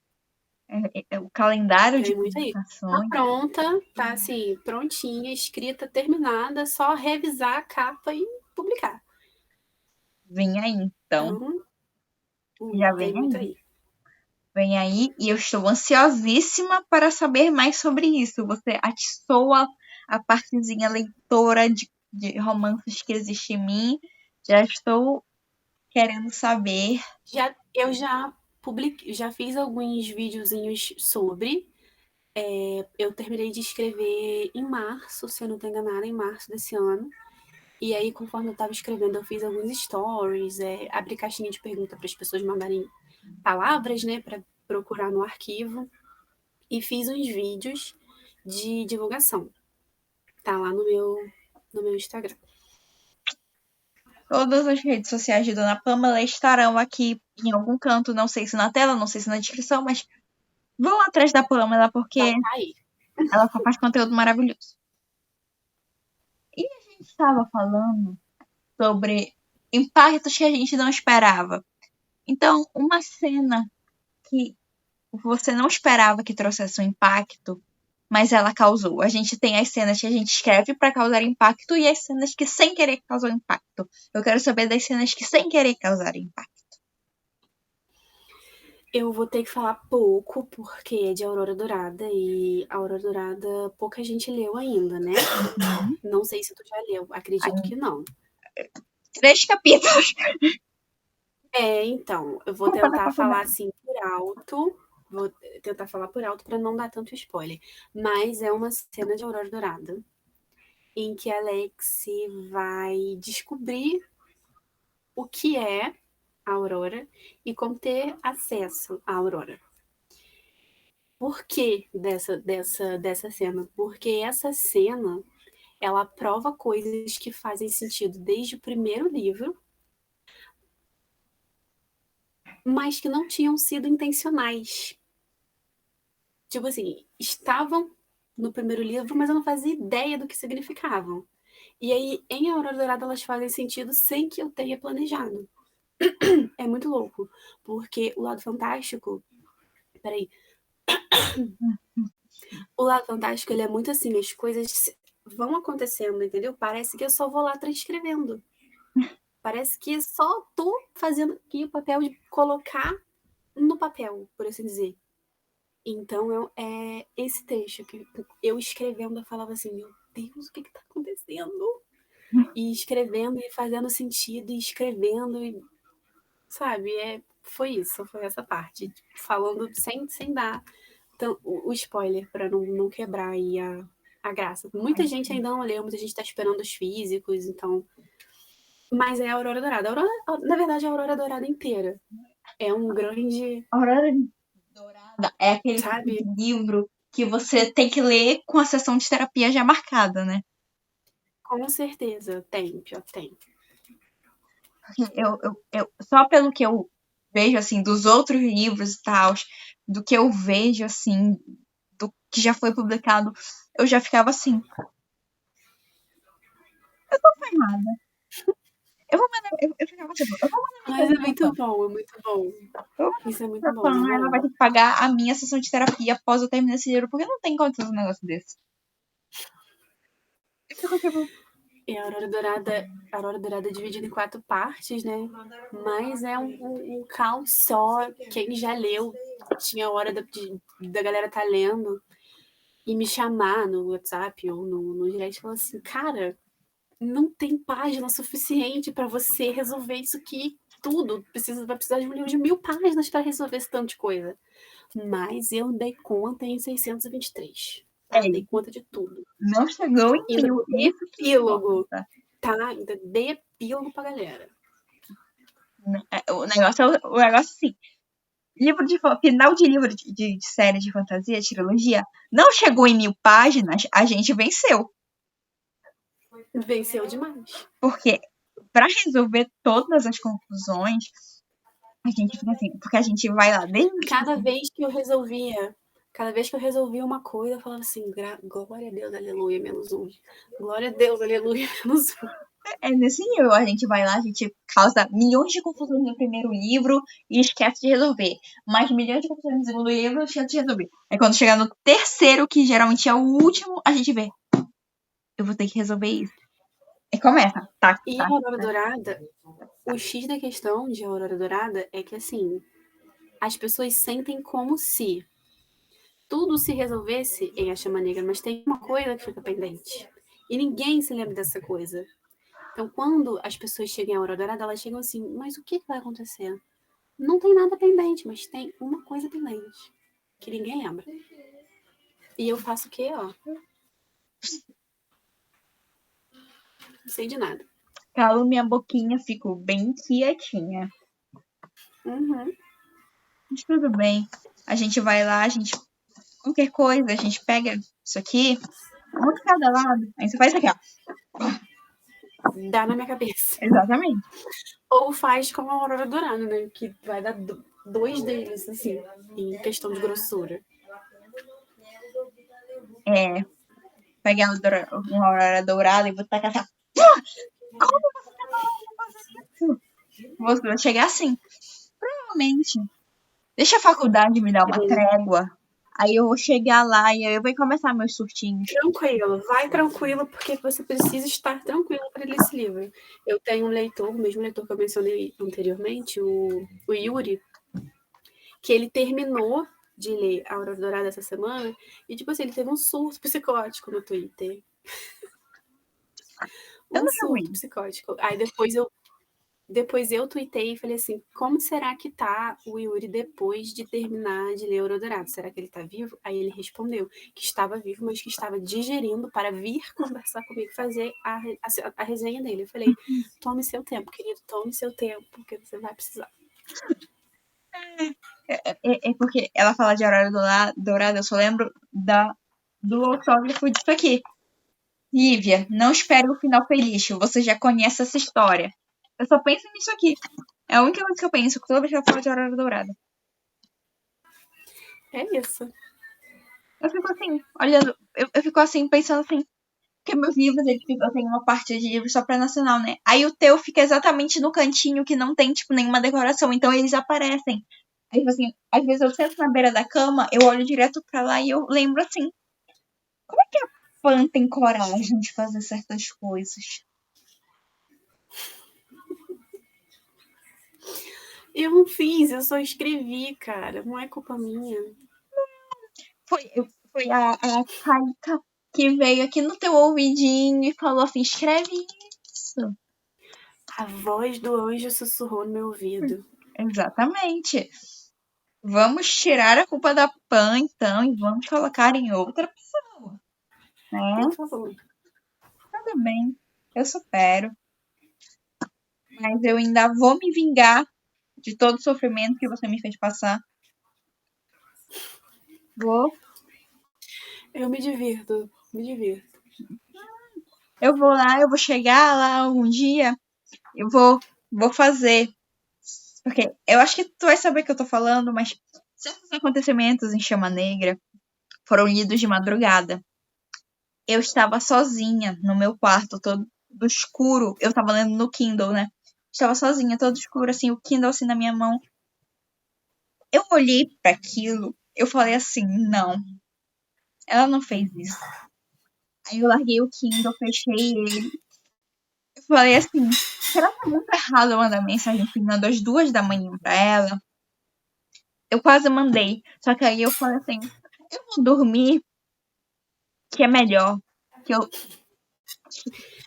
O calendário de Vem muito aí. Tá publicações pronta, tá assim, prontinha, escrita, terminada, só revisar a capa e publicar. vem aí, então. Então, Já vem vem muito aí. aí. Vem aí e eu estou ansiosíssima para saber mais sobre isso. Você atiçou a partezinha leitora de romances que existe em mim. Já estou querendo saber. Eu já publiquei, já fiz alguns videozinhos sobre. Eu terminei de escrever em março, se eu não estou enganada, em março desse ano. E aí, conforme eu estava escrevendo, eu fiz alguns stories, abri caixinha de pergunta para as pessoas mandarem palavras, né, para procurar no arquivo. E fiz uns vídeos de divulgação. Tá lá no meu Instagram. Todas as redes sociais de Dona Pamela estarão aqui em algum canto, não sei se na tela, não sei se na descrição, mas vão atrás da Pamela Vai porque estar aí. ela só faz conteúdo maravilhoso. E a gente estava falando sobre impactos que a gente não esperava. Então, uma cena que você não esperava que trouxesse um impacto, mas ela causou. A gente tem as cenas que a gente escreve para causar impacto e as cenas que sem querer causam impacto. Eu quero saber das cenas que sem querer causaram impacto. Eu vou ter que falar pouco, porque é de Aurora Dourada, e Aurora Dourada pouca gente leu ainda, né? Não sei se tu já leu, acredito que não. 3 capítulos. Então, eu vou Culpa da tentar falar faculdade. assim por alto. Vou tentar falar por alto para não dar tanto spoiler. Mas é uma cena de Aurora Dourada em que Alex vai descobrir o que é a Aurora e como ter acesso à Aurora. Por que dessa cena? Porque essa cena ela prova coisas que fazem sentido desde o primeiro livro, mas que não tinham sido intencionais. Tipo assim, estavam no primeiro livro, mas eu não fazia ideia do que significavam. E aí, em Aurora Dourada, elas fazem sentido sem que eu tenha planejado. É muito louco, porque o lado fantástico. Peraí. O lado fantástico, ele é muito assim, as coisas vão acontecendo, entendeu? Parece que eu só vou lá transcrevendo. Parece que só tô fazendo aqui o papel de colocar no papel, por assim dizer. Então, esse trecho que eu escrevendo, eu falava assim, meu Deus, o que tá acontecendo? E escrevendo e fazendo sentido, e escrevendo, e, sabe? Foi essa parte. Falando sem dar o spoiler, para não quebrar aí a graça. Muita gente ainda não leu, muita gente tá esperando os físicos, então. Mas é a Aurora Dourada. Na verdade, a Aurora Dourada inteira. É um grande. Aurora Dourada é aquele tipo Sabe? de livro que você tem que ler com a sessão de terapia já marcada, né? Com certeza. Pior tem. Só pelo que eu vejo, assim, dos outros livros e tal, do que eu vejo, assim, do que já foi publicado, eu já ficava assim. Eu tô ferrada. Eu vou mandar, eu ficava tipo, eu vou mandar Mas é muito bom, é muito bom. Isso é muito pra bom, fã, na ela vai moral. ter que pagar a minha sessão de terapia após eu terminar esse livro, porque não tem condições um negócio desse. Eu fico tipo, E a Aurora Dourada é dividida em 4 partes, né? Mas é um caos só. Quem já leu, tinha hora da galera tá lendo e me chamar no WhatsApp ou no direct e falar assim, cara, não tem página suficiente para você resolver isso aqui tudo. Vai precisar de um livro de 1000 páginas para resolver esse tanto de coisa. Mas eu dei conta em 623. Tá? Dei conta de tudo. não chegou em Ainda 1000. dei Isso que epílogo. importa. Tá? Ainda dei epílogo pra galera. O negócio é o negócio assim. Final de livro de série de fantasia, de trilogia, não chegou em 1000 páginas, a gente venceu. Venceu demais. Porque pra resolver todas as conclusões, a gente fica assim, porque a gente vai lá desde Cada vez que eu resolvia uma coisa, eu falava assim, glória a Deus, aleluia, menos um. Glória a Deus, aleluia, menos um. É nesse nível, a gente vai lá, a gente causa milhões de confusões no primeiro livro e esquece de resolver. Mais milhões de confusões no segundo livro e esquece de resolver. Aí quando chegar no terceiro, que geralmente é o último, a gente vê. Eu vou ter que resolver isso. E começa. Tá, E tá. a Aurora Dourada, o X da questão de Aurora Dourada é que, assim, as pessoas sentem como se tudo se resolvesse em A Chama Negra, mas tem uma coisa que fica pendente. E ninguém se lembra dessa coisa. Então, quando as pessoas chegam em Aurora Dourada, elas chegam assim, mas o que vai acontecer? Não tem nada pendente, mas tem uma coisa pendente, que ninguém lembra. E eu faço o quê, ó? Não sei de nada. Calo minha boquinha, fico bem quietinha. Uhum. Mas tudo bem. A gente vai lá, a gente. Qualquer coisa, a gente pega isso aqui, um de cada lado. Aí você faz isso aqui, ó. Dá na minha cabeça. Exatamente. Ou faz com a Aurora Dourada, né? Que vai dar 2 deles, assim, em questão de grossura. É. Pegar uma aurora dourada e vou tacar essa. Como você tá falando de fazer isso? Você vai chegar assim. Provavelmente. Deixa a faculdade me dar uma trégua. Aí eu vou chegar lá e aí eu vou começar meus surtinhos. Tranquilo, vai tranquilo, porque você precisa estar tranquilo para ler esse livro. Eu tenho um leitor, o mesmo leitor que eu mencionei anteriormente, o Yuri, que ele terminou de ler A Aurora Dourada essa semana e, tipo assim, ele teve um surto psicótico no Twitter. Eu Um não jogo surto isso. psicótico. Aí depois eu tuitei e falei assim, como será que tá o Yuri depois de terminar de ler Aurora Dourada? Será que ele tá vivo? Aí ele respondeu que estava vivo, mas que estava digerindo para vir conversar comigo, fazer a resenha dele. Eu falei, tome seu tempo, querido, tome seu tempo, porque você vai precisar. É porque ela fala de aurora dourada, eu só lembro do autógrafo disso aqui. Lívia, não espere o final feliz. Você já conhece essa história. Eu só penso nisso aqui. É a única coisa que eu penso toda vez que ela fala de aurora dourada. É isso. Eu fico assim, olhando. Eu fico assim, pensando assim. Porque meus livros, eu tenho uma parte de livros só pra nacional, né? Aí o teu fica exatamente no cantinho que não tem, tipo, nenhuma decoração. Então eles aparecem. Aí, tipo assim, às vezes eu sento na beira da cama, eu olho direto pra lá e eu lembro assim. Como é que a Pan tem coragem de fazer certas coisas? Eu não fiz, eu só escrevi, cara. Não é culpa minha. Foi a Kaika que veio aqui no teu ouvidinho e falou assim, escreve isso. A voz do anjo sussurrou no meu ouvido. Exatamente. Vamos tirar a culpa da Pan, então, e vamos colocar em outra pessoa. Né? Por favor. Tudo bem. Eu supero. Mas eu ainda vou me vingar de todo o sofrimento que você me fez passar. Vou. Eu me divirto, me divirto. Eu vou lá, eu vou chegar lá algum dia. Eu vou fazer. Porque eu acho que tu vai saber o que eu tô falando, mas certos acontecimentos em Chama Negra foram lidos de madrugada. Eu estava sozinha no meu quarto, todo escuro. Eu tava lendo no Kindle, né? Estava sozinha, todo escuro, assim, o Kindle assim na minha mão. Eu olhei para aquilo, eu falei assim, não, ela não fez isso. Aí eu larguei o Kindle, fechei ele. Eu falei assim, será que é muito errado eu mandar mensagem finando às 2 da manhã pra ela? Eu quase mandei, só que aí eu falei assim, eu vou dormir, que é melhor. Que eu,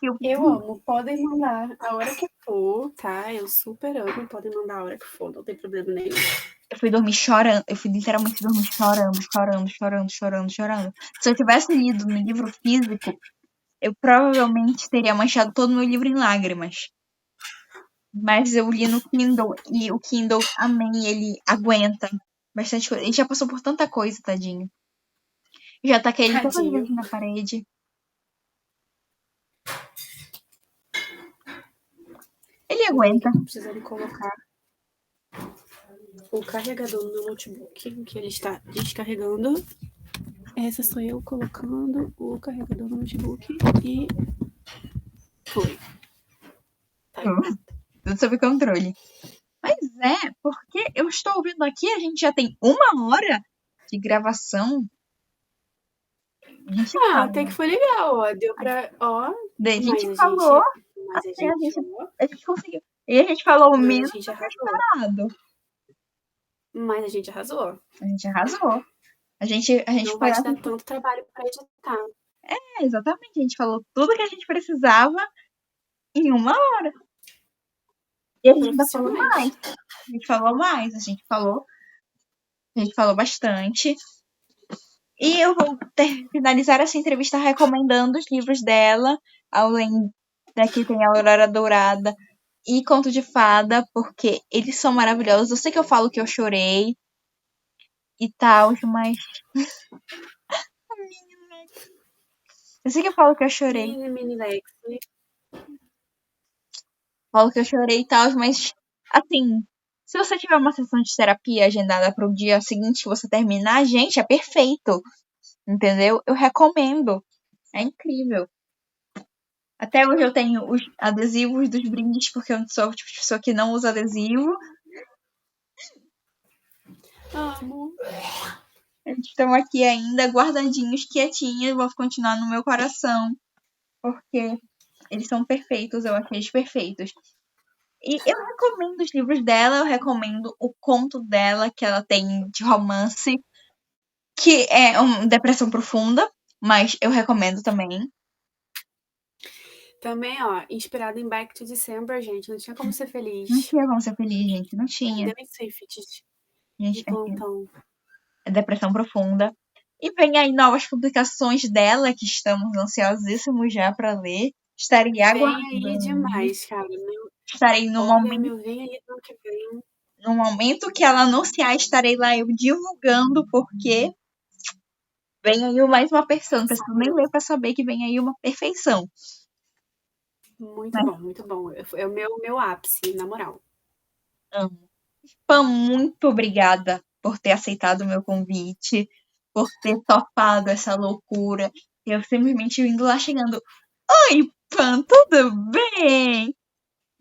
Eu amo, podem mandar a hora que for, tá? Eu super amo, podem mandar a hora que for, não tem problema nenhum. Eu fui dormir chorando, eu fui literalmente dormir chorando. Se eu tivesse lido no livro físico, eu provavelmente teria manchado todo o meu livro em lágrimas. Mas eu li no Kindle e o Kindle, amém, ele aguenta bastante coisa. Ele já passou por tanta coisa, tadinho. Já taquei ele tantas Tadinho. vezes na parede. Ele aguenta. Tô precisando colocar o carregador no meu notebook, que ele está descarregando. Essa sou eu colocando o carregador no notebook e foi. Tá Tudo sob controle. Mas porque eu estou ouvindo aqui, a gente já tem 1 hora de gravação. A gente até que foi legal, ó. Deu pra. Ó. A gente falou. Mas a gente conseguiu. E a gente falou menos do que esperado. Mas a gente arrasou. A gente arrasou. A gente não vai te dar tanto trabalho pra editar. Exatamente. A gente falou tudo que a gente precisava em 1 hora. E a gente ainda falou mais. A gente falou bastante. E eu vou finalizar essa entrevista recomendando os livros dela, além daqui tem A Aurora Dourada e Conto de Fada, porque eles são maravilhosos. Eu sei que eu falo que eu chorei e tal, mas eu sei que eu falo que eu chorei. Falo que eu chorei e tal, mas assim, se você tiver uma sessão de terapia agendada para o dia seguinte que você terminar, gente, é perfeito. Entendeu? Eu recomendo. É incrível. Até hoje eu tenho os adesivos dos brindes, porque eu sou o tipo de pessoa que não usa adesivo. Amo. Eles estão aqui ainda guardadinhos, quietinhos. Vou continuar no meu coração. Porque eles são perfeitos. Eu achei eles perfeitos. E eu recomendo os livros dela. Eu recomendo o conto dela, que ela tem de romance. Que é uma depressão profunda. Mas eu recomendo também. Também, ó, inspirado em Back to December, gente. Não tinha como ser feliz. Não tinha como ser feliz, gente. Não tinha. De plantão. É depressão profunda. E vem aí novas publicações dela, que estamos ansiosíssimos já para ler. Estarei aguardando. Vem aí demais, cara. Estarei no momento. Vem aí no que vem. No momento que ela anunciar, estarei lá eu divulgando, porque vem aí mais uma perfeição. Não preciso nem ler para saber que vem aí uma perfeição. Muito bom, muito bom. É o meu ápice, na moral. Amo. Pam, muito obrigada por ter aceitado o meu convite, por ter topado essa loucura. Eu simplesmente indo lá chegando. Oi, Pan, tudo bem?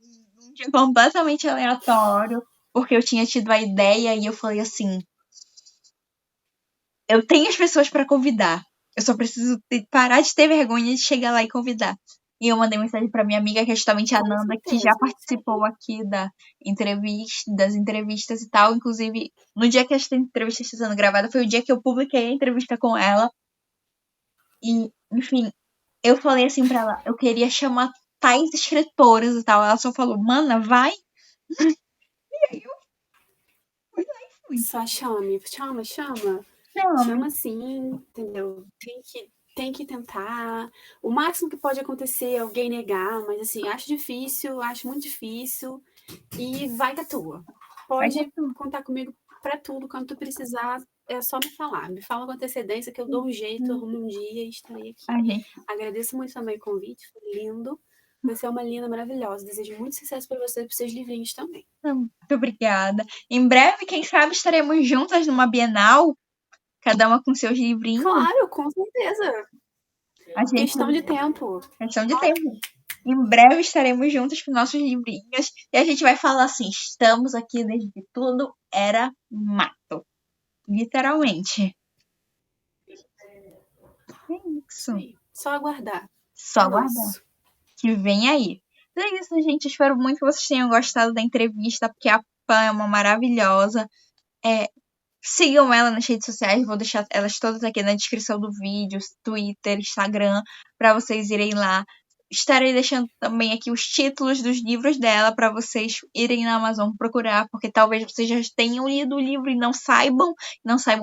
Um dia completamente aleatório, porque eu tinha tido a ideia e eu falei assim: eu tenho as pessoas para convidar. Eu só preciso parar de ter vergonha de chegar lá e convidar. E eu mandei mensagem para minha amiga, que é justamente a Nanda, que já participou aqui das entrevistas e tal. Inclusive, no dia que esta entrevista está sendo gravada, foi o dia que eu publiquei a entrevista com ela. E, enfim, eu falei assim pra ela, eu queria chamar tais escritoras e tal. Ela só falou, mana, vai. E aí eu fui. Só chama. Chama sim, entendeu? Tem que tentar. O máximo que pode acontecer é alguém negar, mas assim, acho muito difícil. E vai da tua. Pode contar comigo pra tudo, quando tu precisar, é só me falar. Me fala com antecedência que eu dou um jeito, arrumo um dia e estarei aqui. Agradeço muito também o convite, foi lindo. Você é uma linda maravilhosa. Desejo muito sucesso para você e para seus livrinhos também. Muito obrigada. Em breve, quem sabe, estaremos juntas numa Bienal, cada uma com seus livrinhos. Claro, com certeza. Questão de tempo. Questão de tempo. Em breve estaremos juntos com nossos livrinhos e a gente vai falar assim: estamos aqui desde que tudo era mato. Literalmente. É isso. Sim. Só aguardar. Só É aguardar. nosso. Que vem aí. Então é isso, gente. Espero muito que vocês tenham gostado da entrevista, porque a Pan é uma maravilhosa. Sigam ela nas redes sociais, vou deixar elas todas aqui na descrição do vídeo, Twitter, Instagram, para vocês irem lá. Estarei deixando também aqui os títulos dos livros dela para vocês irem na Amazon procurar, porque talvez vocês já tenham lido o livro e não saibam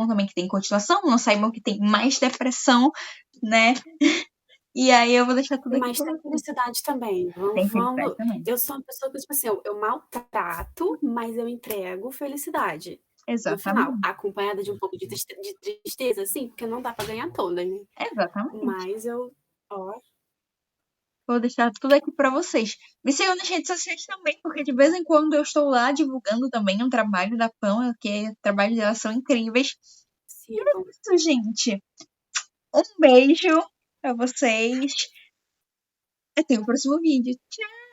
também que tem continuação, não saibam que tem mais depressão, né? E aí eu vou deixar tudo aqui Mas pra tem vocês. felicidade também. Tem felicidade também. Eu sou uma pessoa que, tipo assim, eu maltrato, mas eu entrego felicidade. No final, Exatamente. acompanhada de um pouco de tristeza, assim, porque não dá pra ganhar toda, né? Exatamente. Mas ó, Vou deixar tudo aqui pra vocês. Me sigam nas redes sociais também, porque de vez em quando eu estou lá divulgando também um trabalho da Pam, que os trabalhos dela são incríveis. sigam. É isso, gente. Um beijo pra vocês. Até o próximo vídeo. Tchau!